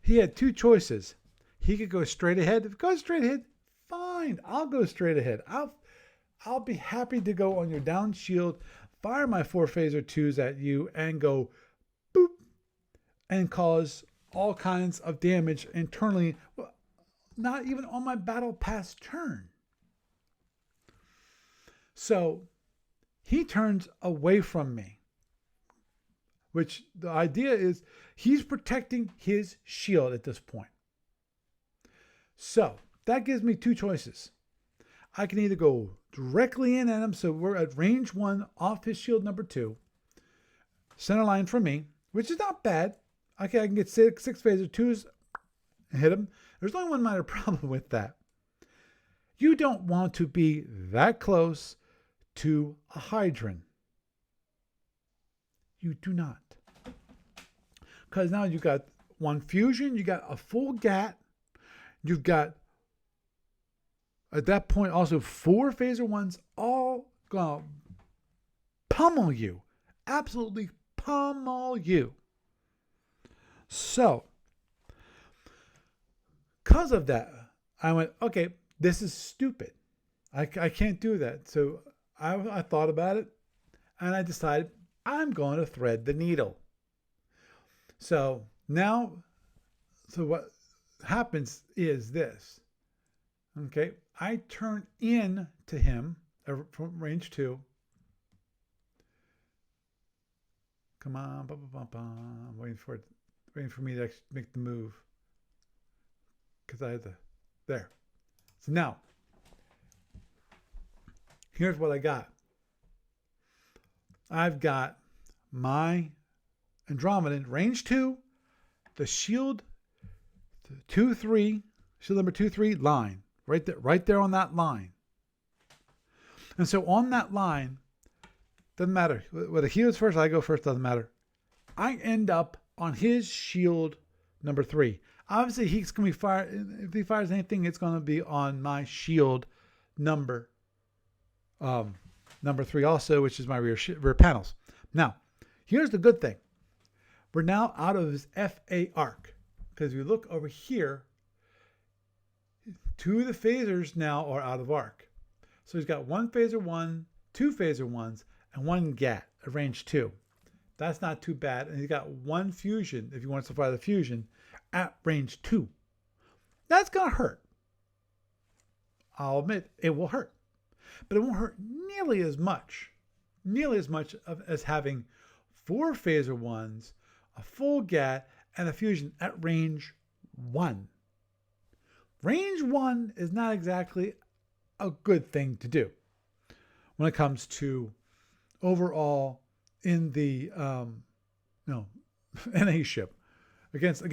he had two choices. He could go straight ahead. If he goes straight ahead, fine. I'll go straight ahead. I'll be happy to go on your down shield, fire my 4 phaser 2s at you, and go boop, and cause all kinds of damage internally, not even on my battle pass turn. So he turns away from me, which the idea is he's protecting his shield at this point. So that gives me two choices. I can either go directly in at him, so we're at range 1 off his shield number 2, center line for me, which is not bad. Okay, I can get six phaser 2s and hit him. There's only one minor problem with that. You don't want to be that close to a Hydran. You do not. Because now you've got 1 fusion, you got a full GAT, you've got, at that point, also 4 phaser 1s, all gonna pummel you. Absolutely pummel you. So, because of that, I went, okay, this is stupid. I can't do that. So I thought about it, and I decided I'm going to thread the needle. So now, so what happens is this. Okay, I turn in to him from range 2. Come on, I'm waiting for me to actually make the move. Because I had to, there. So now, here's what I got. I've got my Andromedan, range 2, the shield 2-3, shield number 2-3 line. Right there on that line. And so on that line, doesn't matter. Whether he goes first, I go first, doesn't matter. I end up on his shield number 3. Obviously, he's going to be fired. If he fires anything, it's going to be on my shield number 3 also, which is my rear panels. Now, here's the good thing. We're now out of his FA arc. Because if you look over here, 2 of the phasers now are out of arc. So he's got 1 phaser 1, 2 phaser 1s, and 1 GAT at range 2. That's not too bad. And he's got 1 fusion, if he wants to fire the fusion, at range 2. That's going to hurt. I'll admit it will hurt. But it won't hurt nearly as much as having 4 phaser 1s, a full GAT, and a fusion at range 1. Range 1 is not exactly a good thing to do when it comes to overall in the NA ship against a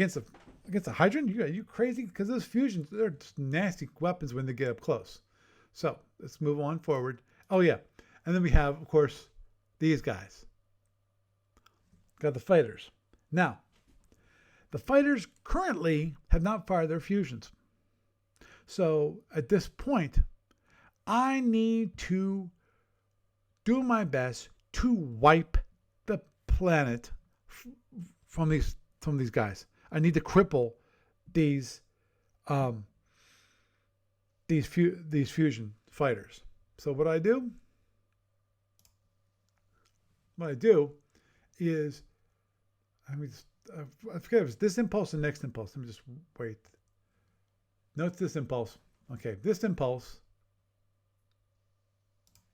Hydran. You crazy? Because those fusions, they're just nasty weapons when they get up close. So let's move on forward. Oh yeah, and then we have, of course, these guys. Got the fighters. Now, the fighters currently have not fired their fusions. So at this point, I need to do my best to wipe the planet from these guys. I need to cripple these fusion fighters. So what I do is, I forget if it's this impulse and next impulse. Let me just wait. No, it's this impulse. Okay, this impulse.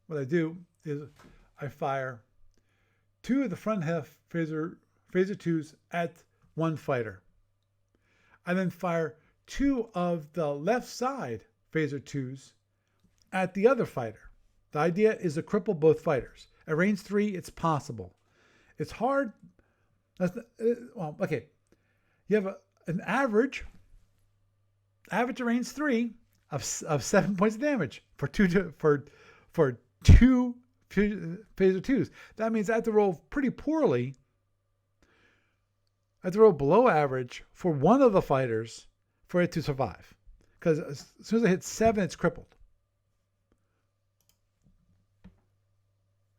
What I do is I fire 2 of the front half phaser 2s at 1 fighter. I then fire 2 of the left side phaser 2s at the other fighter. The idea is to cripple both fighters. At range 3, it's possible. It's hard. Well, okay. You have an average at range 3 of 7 points of damage for two phaser 2s. That means I have to roll pretty poorly. I have to roll below average for one of the fighters for it to survive. Because as soon as I hit 7, it's crippled.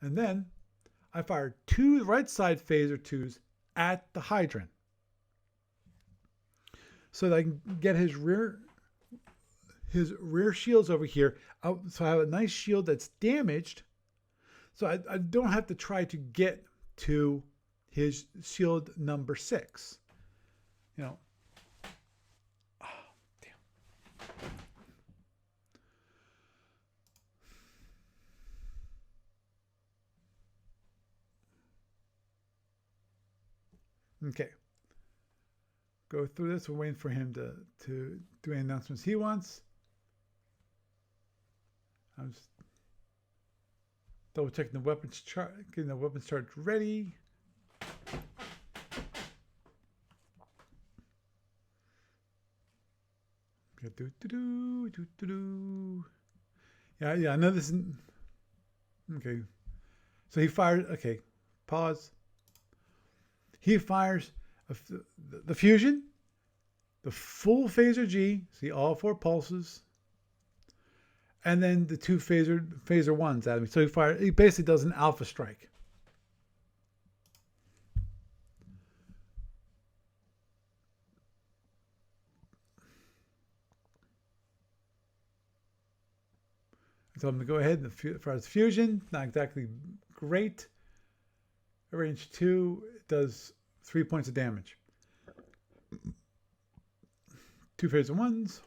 And then I fire 2 right side phaser 2s at the Hydran, so that I can get his rear shields over here. So I have a nice shield that's damaged. So I don't have to try to get to his shield number 6. You know. Oh, damn. Okay. Go through this. We're waiting for him to do any announcements he wants. I'm just double checking the weapons chart, getting the weapons chart ready. Yeah, I know this is okay. So he fired. Okay, pause. He fires the fusion, the full phaser G. See all 4 pulses, and then the 2 phaser 1s at me. So he basically does an alpha strike. So I'm going to go ahead and fire the fusion. Not exactly great. Range 2, it does 3 points of damage. 2 phaser 1s,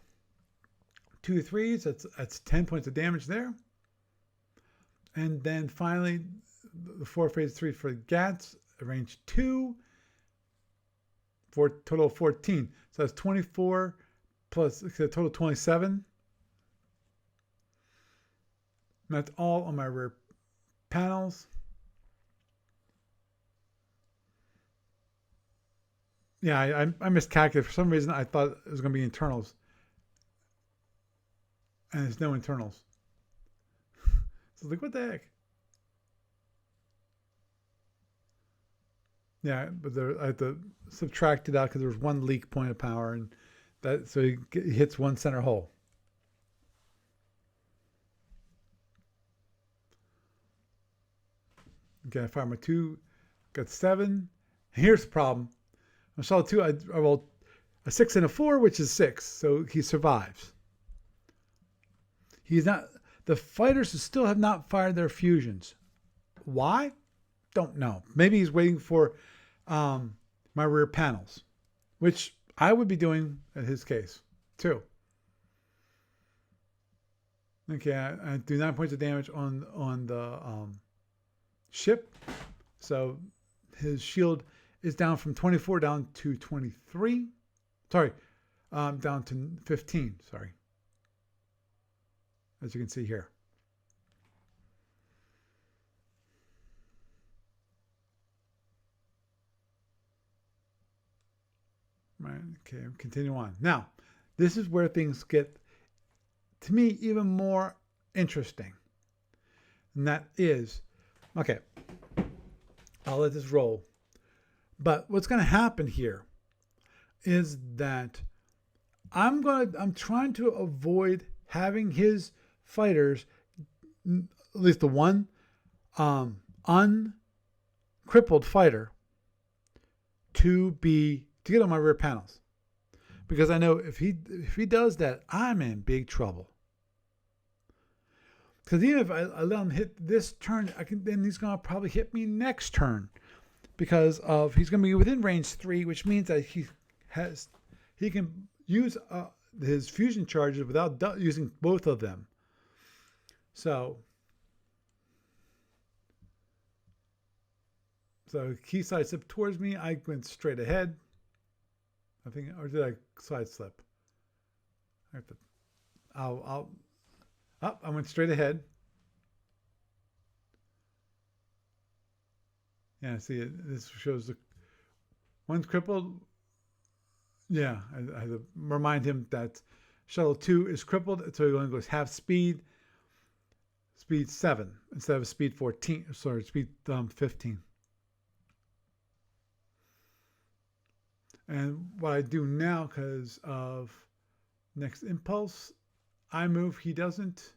2 3s, that's 10 points of damage there. And then finally, the 4 phase 3 for GATs, range 2, for a total of 14. So that's 24 plus a total of 27. And that's all on my rear panels. Yeah, I miscalculated. For some reason, I thought it was going to be internals. And there's no internals. So I was like, what the heck? Yeah, but I have to subtract it out because there was 1 leak point of power. And that, so he hits 1 center hole. Okay, I fired my 2, got 7. Here's the problem. I saw 2. I rolled a 6 and a 4, which is 6. So he survives. He's not. The fighters still have not fired their fusions. Why? Don't know. Maybe he's waiting for my rear panels, which I would be doing in his case too. Okay, I do 9 points of damage on the ship. So his shield is down from 24 down to 23. Sorry, down to 15. Sorry. As you can see here. Right. Okay. Continue on. Now, this is where things get, to me, even more interesting. And that is, okay, I'll let this roll. But what's going to happen here is that I'm trying to avoid having his fighters, at least the one uncrippled fighter, to get on my rear panels, because I know if he does that, I'm in big trouble. Because even if I let him hit this turn, then he's going to probably hit me next turn, because he's going to be within range 3, which means that he can use his fusion charges without using both of them. So he sidestepped towards me. I went straight ahead. I think, or did I sidestep? I went straight ahead. Yeah, see, this shows the one's crippled. Yeah, I had to remind him that shuttle 2 is crippled, so he only goes half speed, speed 7 instead of speed 14. Sorry, speed 15. And what I do now, because of next impulse, I move, he doesn't.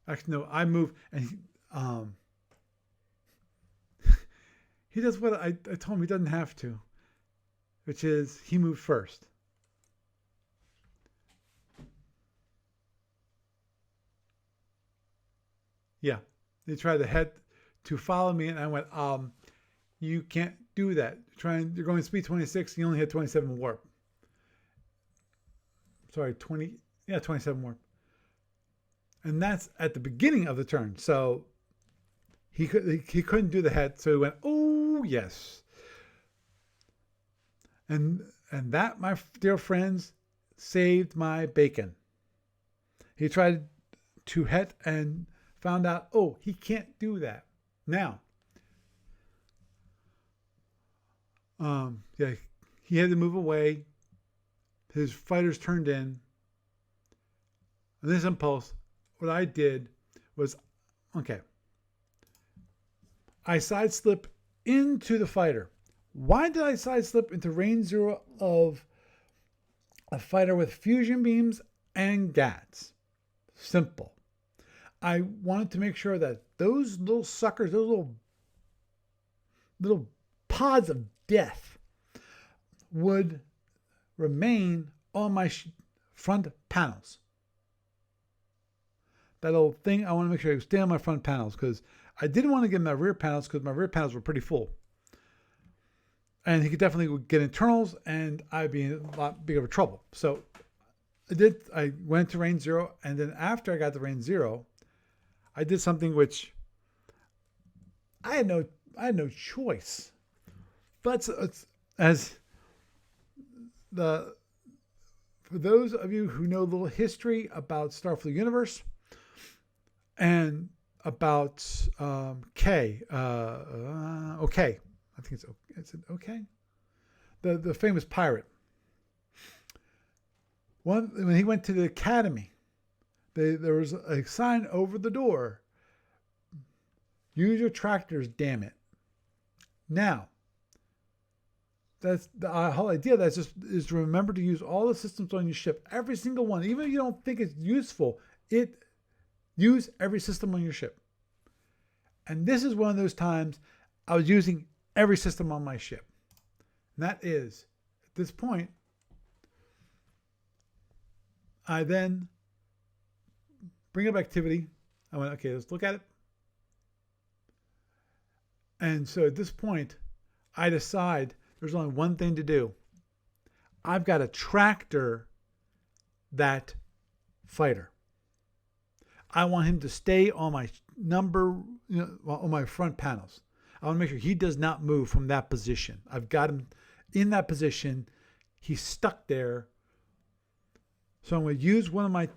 Actually, no, I move, and he does what I told him he doesn't have to, which is he moved first. Yeah, they tried to head to follow me, and I went, you can't do that. You're going speed 26, you only had 27 warp. Sorry, 27 warp. And that's at the beginning of the turn. So he couldn't do the head, so he went, oh yes. And that, my dear friends, saved my bacon. He tried to hit and found out, oh, he can't do that. Now, yeah, he had to move away. His fighters turned in. And this impulse, what I did was, okay, I sideslip into the fighter. Why did I sideslip into range 0 of a fighter with fusion beams and GATs? Simple. I wanted to make sure that those little suckers, those little pods of death would remain on my front panels. That old thing, I want to make sure I stay on my front panels because I didn't want to get my rear panels because my rear panels were pretty full. And he could definitely get internals and I'd be in a lot bigger of trouble. So I went to range 0, and then after I got to range 0, I did something which I had no choice. But for those of you who know a little history about Starfleet Universe and about K, okay, I think it's okay, the famous pirate. When he went to the academy, there was a sign over the door. Use your tractors, damn it. Now, that's the whole idea. That's just is to remember to use all the systems on your ship, every single one. Even if you don't think it's useful, use every system on your ship. And this is one of those times I was using every system on my ship. And that is, at this point, I then bring up activity. I went, okay, let's look at it. And so at this point, I decide there's only one thing to do. I've got to tractor that fighter. I want him to stay on my on my front panels. I want to make sure he does not move from that position. I've got him in that position. He's stuck there. So I'm going to use one of my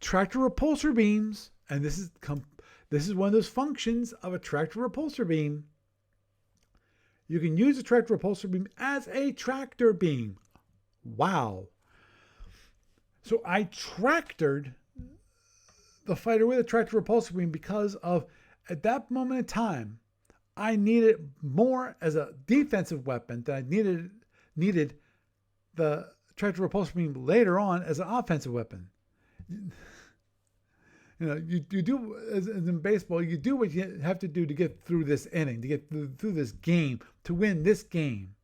tractor repulsor beams, and this is one of those functions of a tractor repulsor beam. You can use a tractor repulsor beam as a tractor beam. Wow. So I tractored the fighter with a tractor repulsor beam because of, at that moment in time, I needed more as a defensive weapon than I needed the tractor repulsor beam later on as an offensive weapon. You do, as in baseball, you do what you have to do to get through this inning, to get through this game, to win this game.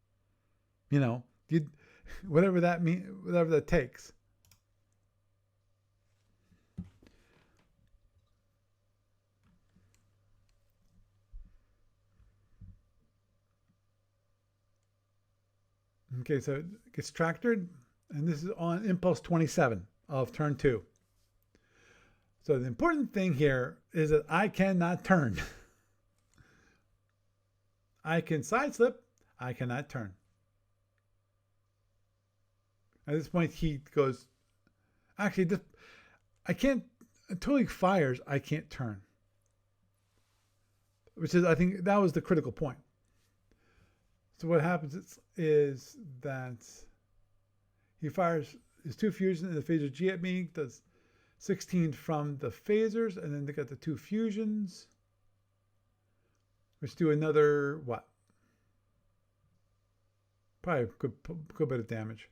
Whatever that means, whatever that takes. Okay, so it gets tractored, and this is on impulse 27 of turn 2. So the important thing here is that I cannot turn. I can side slip, I cannot turn. At this point, he goes, actually, I can't, until he fires, I can't turn. which is, I think that was the critical point. So what happens is that he fires his 2 fusions in the phaser G at me, does 16 from the phasers, and then they got the 2 fusions, which do another, what? Probably a good bit of damage.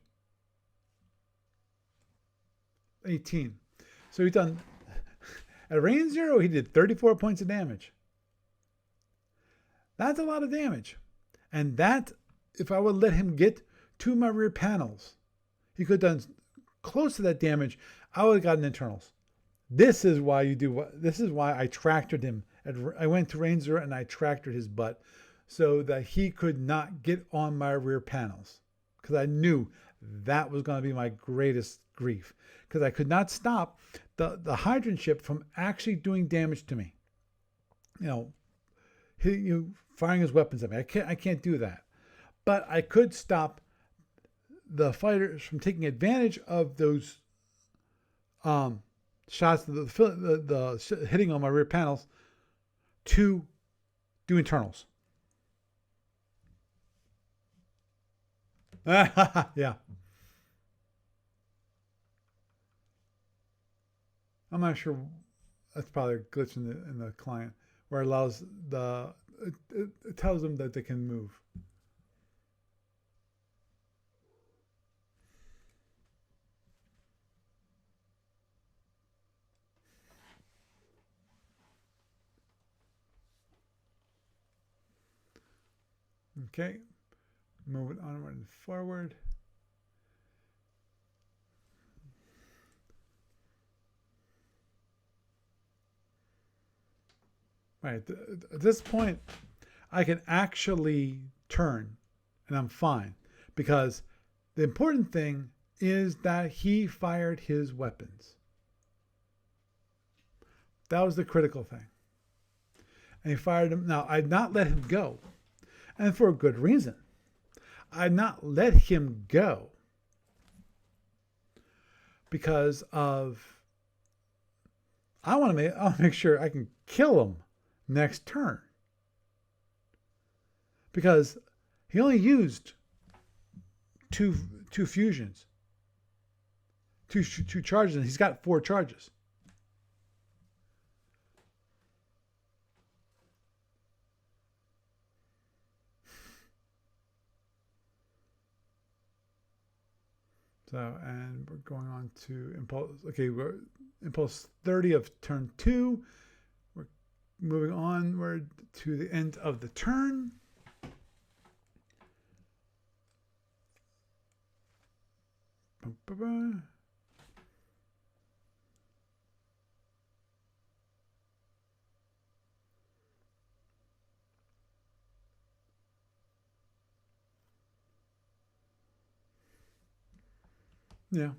18. So he's done, at range 0, he did 34 points of damage. That's a lot of damage. And that, if I would let him get to my rear panels, he could have done close to that damage. I would have gotten internals. This is why this is why I tractored him. I went to range 0 and I tractored his butt so that he could not get on my rear panels. Because I knew that was going to be my greatest grief. Because I could not stop the Hydran ship from actually doing damage to me. Firing his weapons at me. I can't do that. But I could stop the fighters from taking advantage of those shots, the hitting on my rear panels, to do internals. Yeah. I'm not sure. That's probably a glitch in the client where it allows it tells them that they can move. Okay, moving onward and forward. Right, at this point, I can actually turn, and I'm fine, because the important thing is that he fired his weapons. That was the critical thing. And he fired them. Now, I'd not let him go, and for a good reason. I'd not let him go because of I want to make sure I can kill him next turn, because he only used two fusions, two charges, and he's got 4 charges. So, and we're going on to impulse. Okay, we're impulse 30 of turn 2. We're moving onward to the end of the turn. Yeah.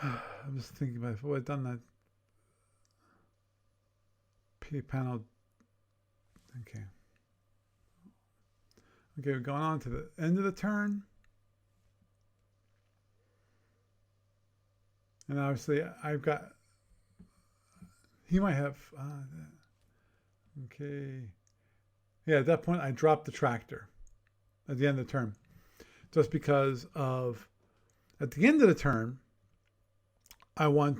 I'm just thinking about if I had done that P panel. Okay. Okay, we're going on to the end of the turn. And obviously I've got, he might have, okay. Yeah, at that point I dropped the tractor at the end of the turn. Just because of, at the end of the turn, I want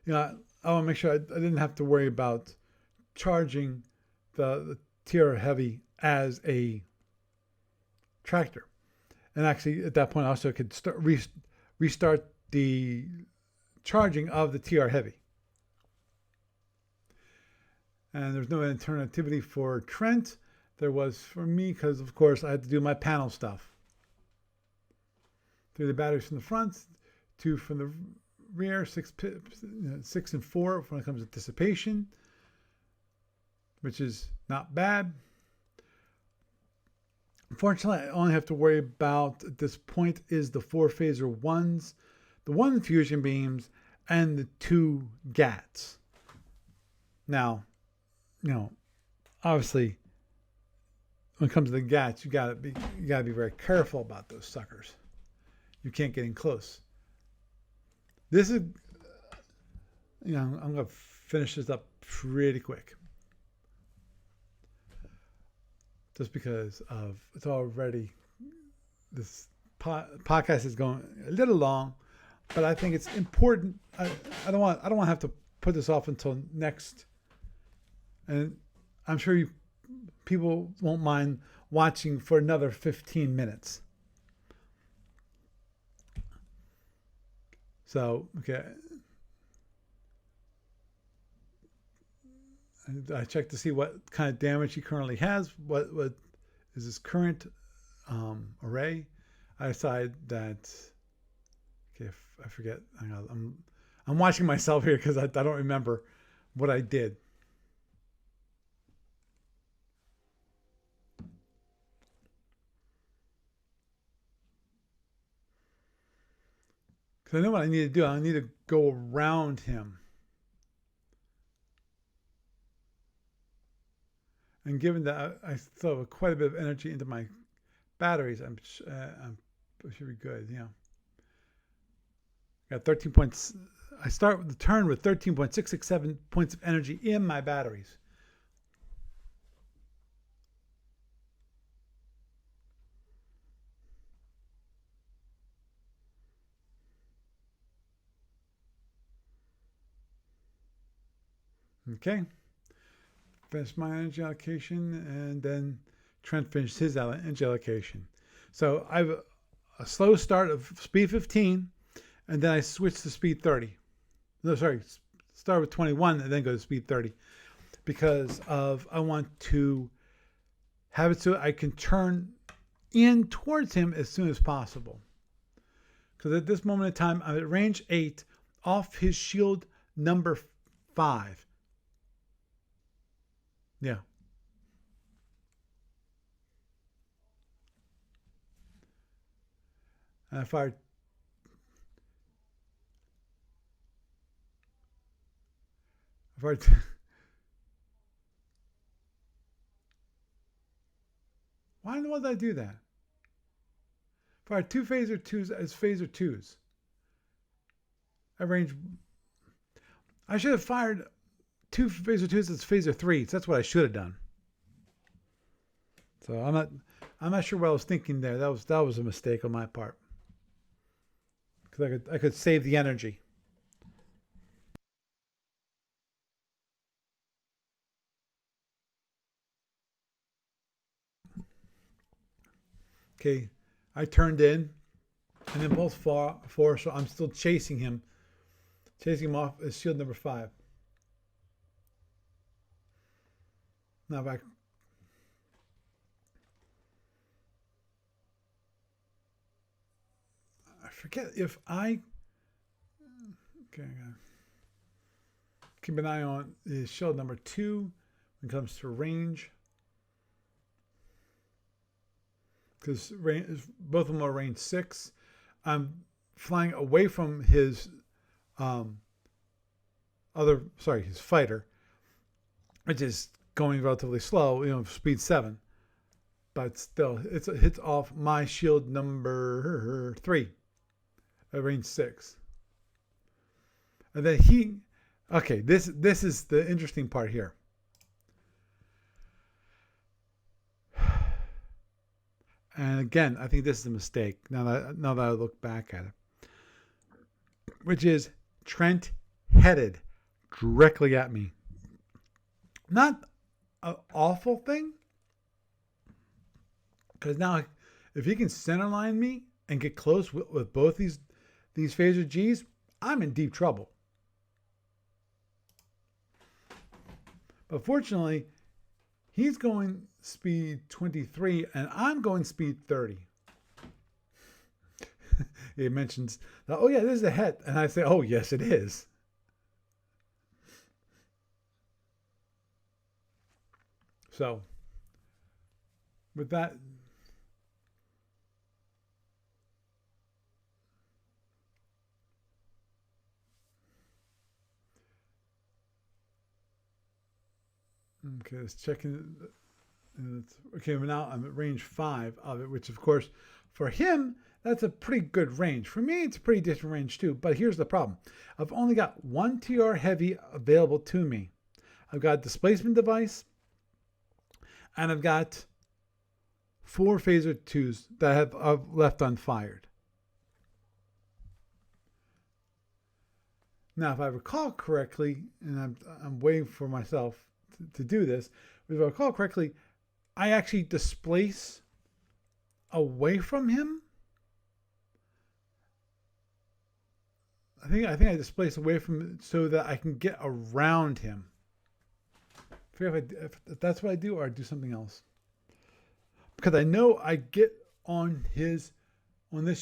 to make sure I didn't have to worry about charging the TR Heavy as a tractor. And actually, at that point, I also could restart the charging of the TR Heavy. And there's no alternativity for Trent. There was for me, because, of course, I had to do my panel stuff. 3 the batteries from the front, 2 from the rear, 6 and 4 when it comes to dissipation, which is not bad. Unfortunately, I only have to worry about at this point is the 4 phaser 1s, the 1 fusion beams, and the 2 GATs. Now, obviously, when it comes to the GATs, you gotta be very careful about those suckers. You can't get in close. This is, I'm going to finish this up pretty quick. Just because of it's already, this podcast is going a little long, but I think it's important. I don't want to have to put this off until next, and I'm sure people won't mind watching for another 15 minutes. So, okay. I checked to see what kind of damage he currently has. What is his current array? I decided that. Okay, I forget. I'm watching myself here because I don't remember what I did. Because I know what I need to do. I need to go around him. And given that I throw quite a bit of energy into my batteries, I should be good. Got 13 points. I start the turn with 13.667 points of energy in my batteries. Okay. Finish my energy allocation, and then Trent finished his energy allocation. So I have a slow start of speed 15, and then I switch to speed 30. No, sorry, start with 21 and then go to speed 30, because I want to have it so I can turn in towards him as soon as possible. Because at this moment in time, I'm at range 8 off his shield number 5. Yeah. And I fired. Why in the world did I do that? Fired 2 phaser 2s as phaser 2s. I should have fired 2 phaser 2s as phaser 3s. That's what I should have done. So I'm not sure what I was thinking there. That was a mistake on my part. Because I could save the energy. Okay, I turned in, and then both four, so I'm still chasing him off as shield number 5. Now back. I forget if I. Okay, keep an eye on his shield number 2 when it comes to range. Because both of them are range 6. I'm flying away from his his fighter, which is going relatively slow, speed 7. But still, it hits off my shield number 3 at range 6. And then this is the interesting part here. And again, I think this is a mistake now that I look back at it, which is Trent headed directly at me. Not an awful thing, because now if he can centerline me and get close with both these phaser Gs, I'm in deep trouble. But fortunately, he's going speed 23 and I'm going speed 30. He mentions, oh yeah, this is a het. And I say, oh yes, it is. So, with that, okay, let's check in. Okay, now I'm at range 5 of it, which of course for him that's a pretty good range. For me, it's a pretty decent range too. But here's the problem. I've only got one TR heavy available to me. I've got a displacement device, and I've got 4 phaser 2s that I've left unfired. Now, if I recall correctly, and I'm waiting for myself to do this, if I recall correctly, I actually displace away from him. I think I displace away from him so that I can get around him. I forget if that's what I do, or I do something else. Because I know I get on this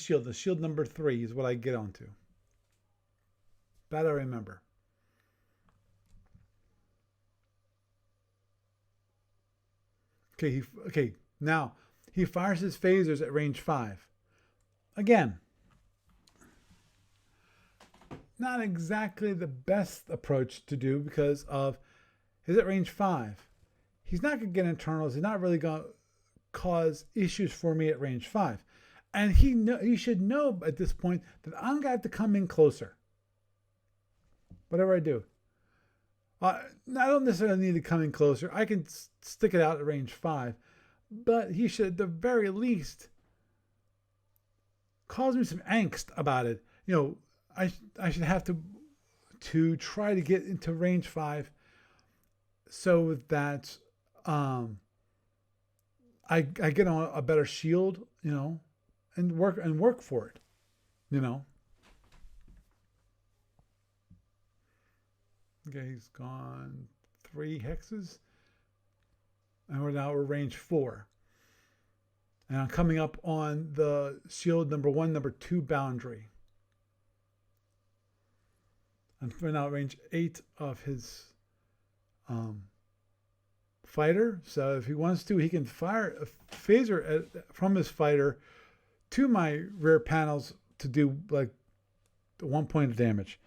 shield. The shield number 3 is what I get onto. That I remember. Okay, now he fires his phasers at range 5. Again, not exactly the best approach to do because of he's at range 5. He's not going to get internals. He's not really going to cause issues for me at range 5. And he should know at this point that I'm going to have to come in closer. Whatever I do. I don't necessarily need to come in closer. I can stick it out at range 5. But he should, at the very least, cause me some angst about it. I should have to try to get into range 5 so that I get on a better shield, and work for it, Okay, he's gone 3 hexes. And we're range 4. And I'm coming up on the shield number 1, number 2 boundary. We're now at range 8 of his fighter. So if he wants to, he can fire a phaser from his fighter to my rear panels to do like 1 point of damage.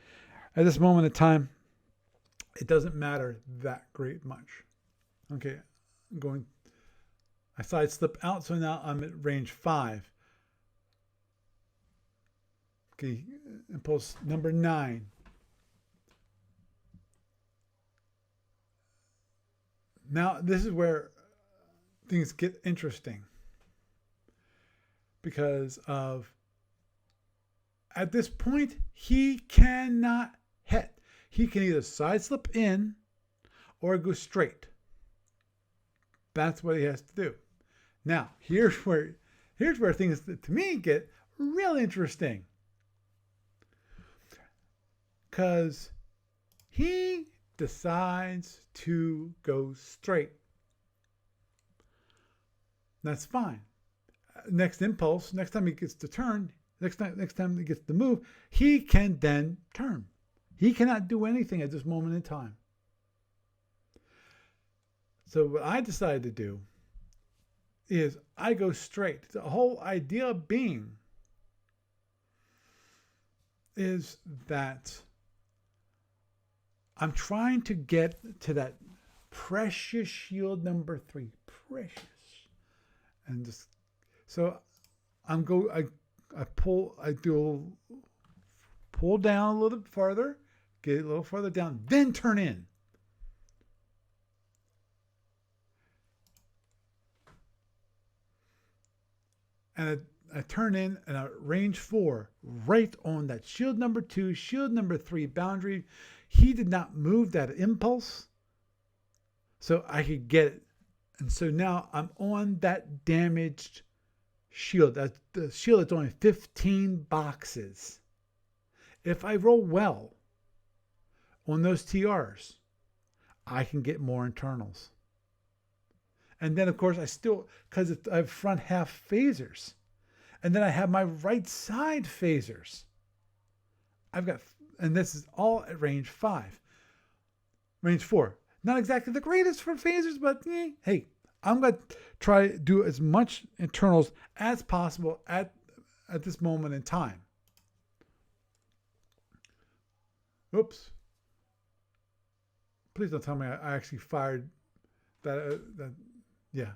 At this moment in time, it doesn't matter that great much. Okay, I side slip out, so now I'm at range 5. Okay, impulse number 9. Now, this is where things get interesting. Because at this point, he cannot hit. He can either side slip in or go straight. That's what he has to do. Now, here's where things to me get real interesting. Because he decides to go straight. That's fine. Next impulse, next time he gets to turn, next time he gets to move, he can then turn. He cannot do anything at this moment in time. So what I decided to do is I go straight. The whole idea being is that I'm trying to get to that precious shield number 3. Precious. And just so I pull down a little bit farther, get a little farther down, then turn in. And I turn in and I range 4 right on that shield number 2, shield number 3 boundary. He did not move that impulse, so I could get it. And so now I'm on that damaged shield. That's the shield that's only 15 boxes. If I roll well on those TRs, I can get more internals. And then, of course, because I have front half phasers. And then I have my right side phasers. And this is all at range 5. Range 4. Not exactly the greatest for phasers, but hey, I'm going to try to do as much internals as possible at this moment in time. Oops. Please don't tell me I actually fired that. Yeah.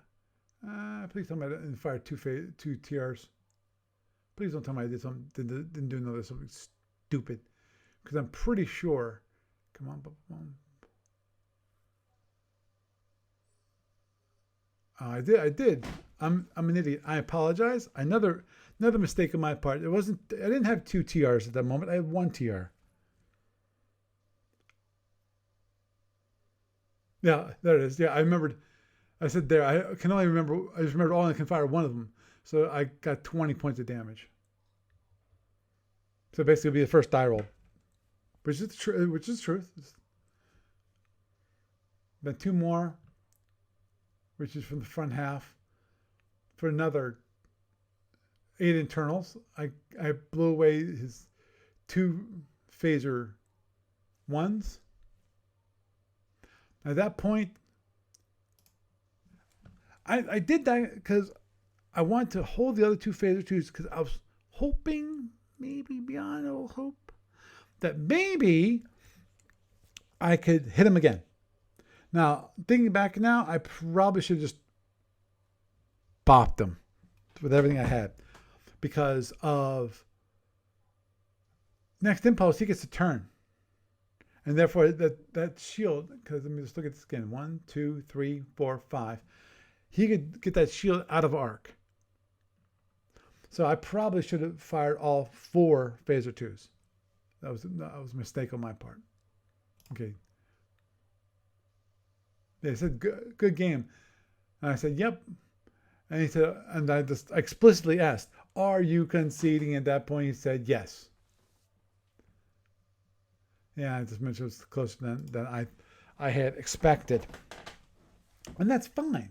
Please tell me I didn't fire two TRs. Please don't tell me I did something, didn't do another something stupid. Because I'm pretty sure. Come on, I did. I'm an idiot. I apologize. Another mistake on my part. It wasn't. I didn't have 2 TRs at that moment. I had 1 TR. Yeah, there it is. Yeah, I remembered. I said there. I can only remember. I just remembered only can fire one of them. So I got 20 points of damage. So basically, it'll be the first die roll, which is truth. Then 2 more, which is from the front half, for another 8 internals. I blew away his 2 phaser ones. At that point, I did that because I wanted to hold the other 2 phaser 2s because I was hoping, maybe beyond all hope, that maybe I could hit him again. Now, thinking back now, I probably should have just bopped him with everything I had. Because of next impulse, he gets to turn. And therefore, that shield, because let me just look at this again. 1, 2, 3, 4, 5. He could get that shield out of arc. So I probably should have fired all 4 phaser 2s. That was a mistake on my part. Okay. They said, good game. And I said, yep. And he said, and I just explicitly asked, are you conceding? At that point, he said, yes. Yeah, I just mentioned it was closer than I had expected. And that's fine.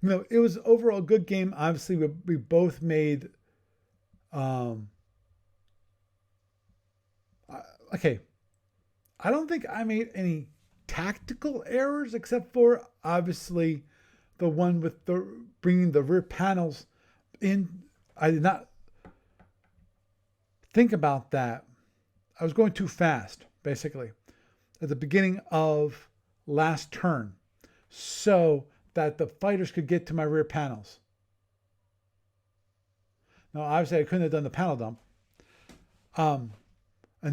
You know, it was overall a good game. Obviously, we both made, okay. I don't think I made any tactical errors except for obviously the one with the bringing the rear panels in. I did not think about that. I was going too fast, basically, at the beginning of last turn, so that the fighters could get to my rear panels. Now, obviously, I couldn't have done the panel dump. And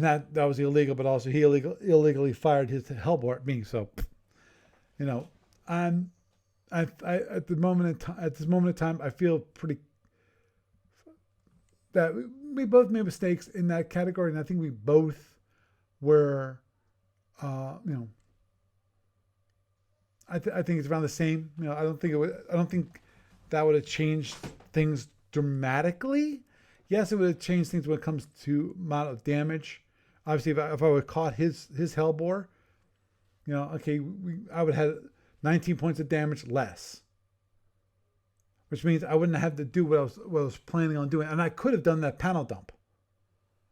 that was illegal, but also he illegally fired his hellbore at me. So, you know, at this moment in time, I feel pretty that we both made mistakes in that category, and I think we both were, you know, I think it's around the same. You know, I don't think that would have changed things dramatically. Yes, it would have changed things when it comes to amount of damage. Obviously, if I would have caught his hellbore, you know, okay, I would have had 19 points of damage less, which means I wouldn't have to do what I was planning on doing, and I could have done that panel dump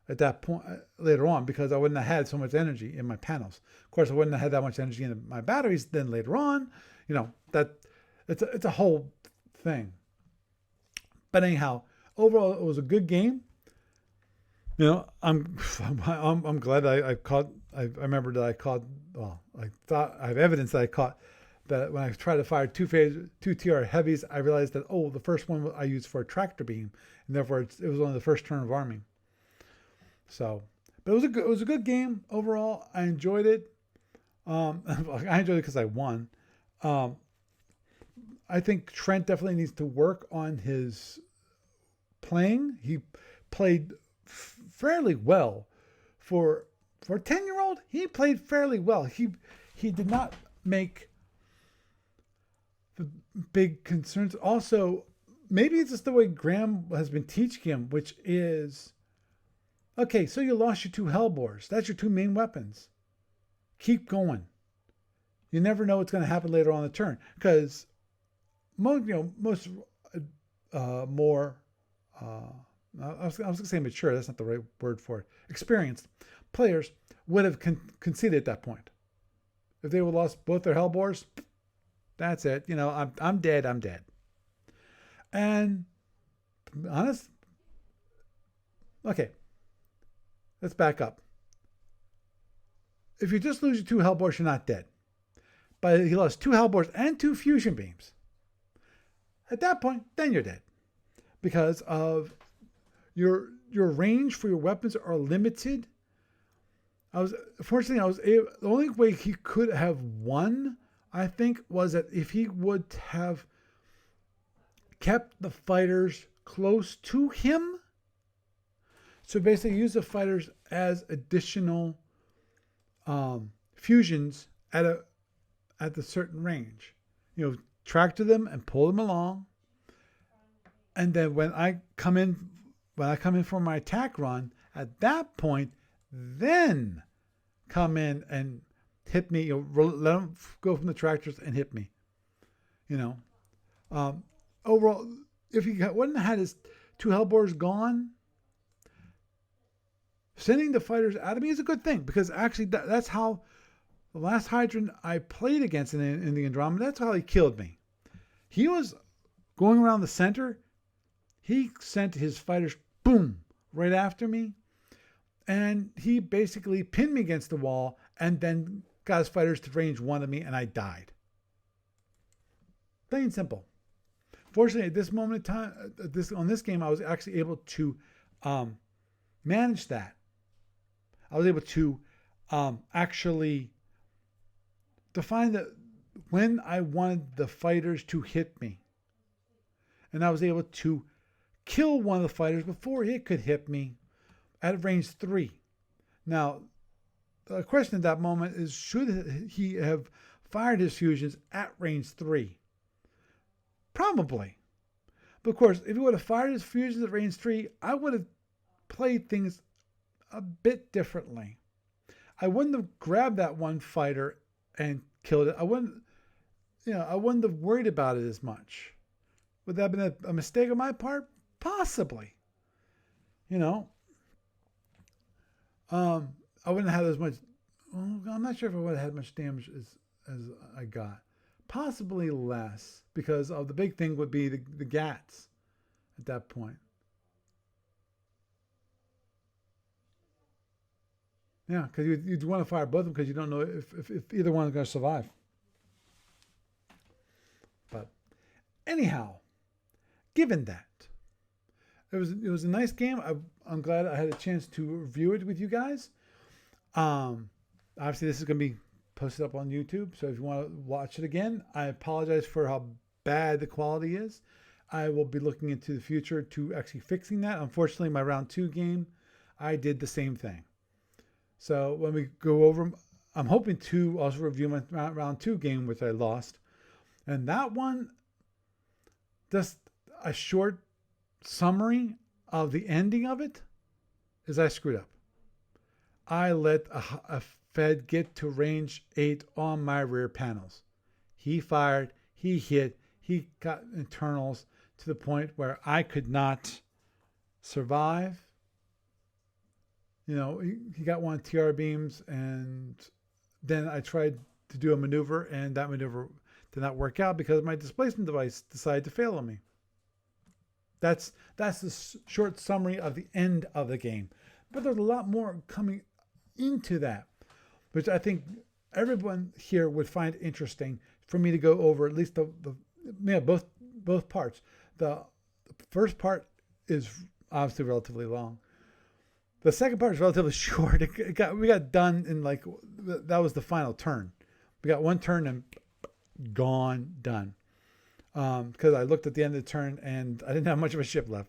at that point later on because I wouldn't have had so much energy in my panels. Of course, I wouldn't have had that much energy in my batteries. Then later on, you know, that it's a whole thing. But anyhow, overall, it was a good game. You know, I'm glad I caught. I remember that I caught. Well, I thought I have evidence that I caught that when I tried to fire 2 TR heavies, I realized that the first one I used for a tractor beam, and therefore it was only the first turn of arming. So, but it was a good game overall. I enjoyed it. I enjoyed it because I won. I think Trent definitely needs to work on his playing. He played fairly well for a 10-year-old. He played fairly well. He did not make the big concerns. Also, maybe it's just the way Graham has been teaching him, which is, okay, so you lost your 2 hellbores. That's your 2 main weapons. Keep going. You never know what's going to happen later on in the turn, because most more. I was going to say mature. That's not the right word for it. Experienced players would have conceded at that point. If they would have lost both their hellbores, that's it. You know, I'm dead. I'm dead. And to be honest, okay, let's back up. If you just lose your 2 hellbores, you're not dead. But he lost 2 hellbores and 2 fusion beams. At that point, then you're dead. Because of your range for your weapons are limited. Fortunately, the only way he could have won, I think, was that if he would have kept the fighters close to him. So basically use the fighters as additional fusions at the certain range. Tractor them and pull them along. And then when I come in for my attack run, at that point, then come in and hit me. Let them go from the tractors and hit me. Overall, if he wouldn't have had his 2 Hellbores gone, sending the fighters out of me is a good thing, because actually that's how the last Hydran I played against in the Andromedan, that's how he killed me. He was going around the center. He sent his fighters, boom, right after me. And he basically pinned me against the wall and then got his fighters to range 1 of me, and I died. Plain and simple. Fortunately, at this moment in time, on this game, I was actually able to manage that. I was able to actually define when I wanted the fighters to hit me. And I was able to kill one of the fighters before it could hit me at range 3. Now, the question at that moment is, should he have fired his fusions at range 3? Probably. But of course, if he would have fired his fusions at range 3, I would have played things a bit differently. I wouldn't have grabbed that one fighter and killed it. I wouldn't have worried about it as much. Would that have been a mistake on my part? Possibly. I wouldn't have had as much. Well, I'm not sure if I would have had much damage as I got. Possibly less, because the big thing would be the GATs at that point. Yeah, because you'd want to fire both of them, because you don't know if either one is going to survive. But anyhow, given that, it was a nice game. I'm glad I had a chance to review it with you guys. Obviously, this is going to be posted up on YouTube, so if you want to watch it again, I apologize for how bad the quality is. I will be looking into the future to actually fixing that. Unfortunately, my round 2 game, I did the same thing. So when we go over, I'm hoping to also review my round 2 game, which I lost. And that one, just a short summary of the ending of it, is I screwed up. I let a Fed get to range 8 on my rear panels. He fired, he hit, he got internals to the point where I could not survive. He got one TR beams, and then I tried to do a maneuver, and that maneuver did not work out because my displacement device decided to fail on me. That's the short summary of the end of the game. But there's a lot more coming into that, which I think everyone here would find interesting for me to go over, at least both parts. The first part is obviously relatively long. The second part is relatively short. We got done in that was the final turn. We got one turn and done. Because I looked at the end of the turn and I didn't have much of a ship left.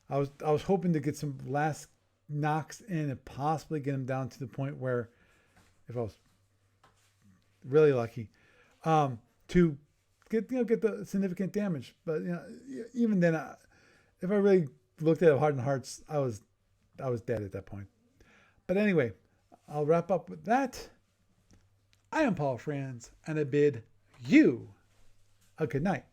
I was hoping to get some last knocks in and possibly get him down to the point where, if I was really lucky, to get the significant damage. But even then, if I really looked at it hard in hearts, I was dead at that point. But anyway, I'll wrap up with that. I am Paul Franz, and I bid you a good night.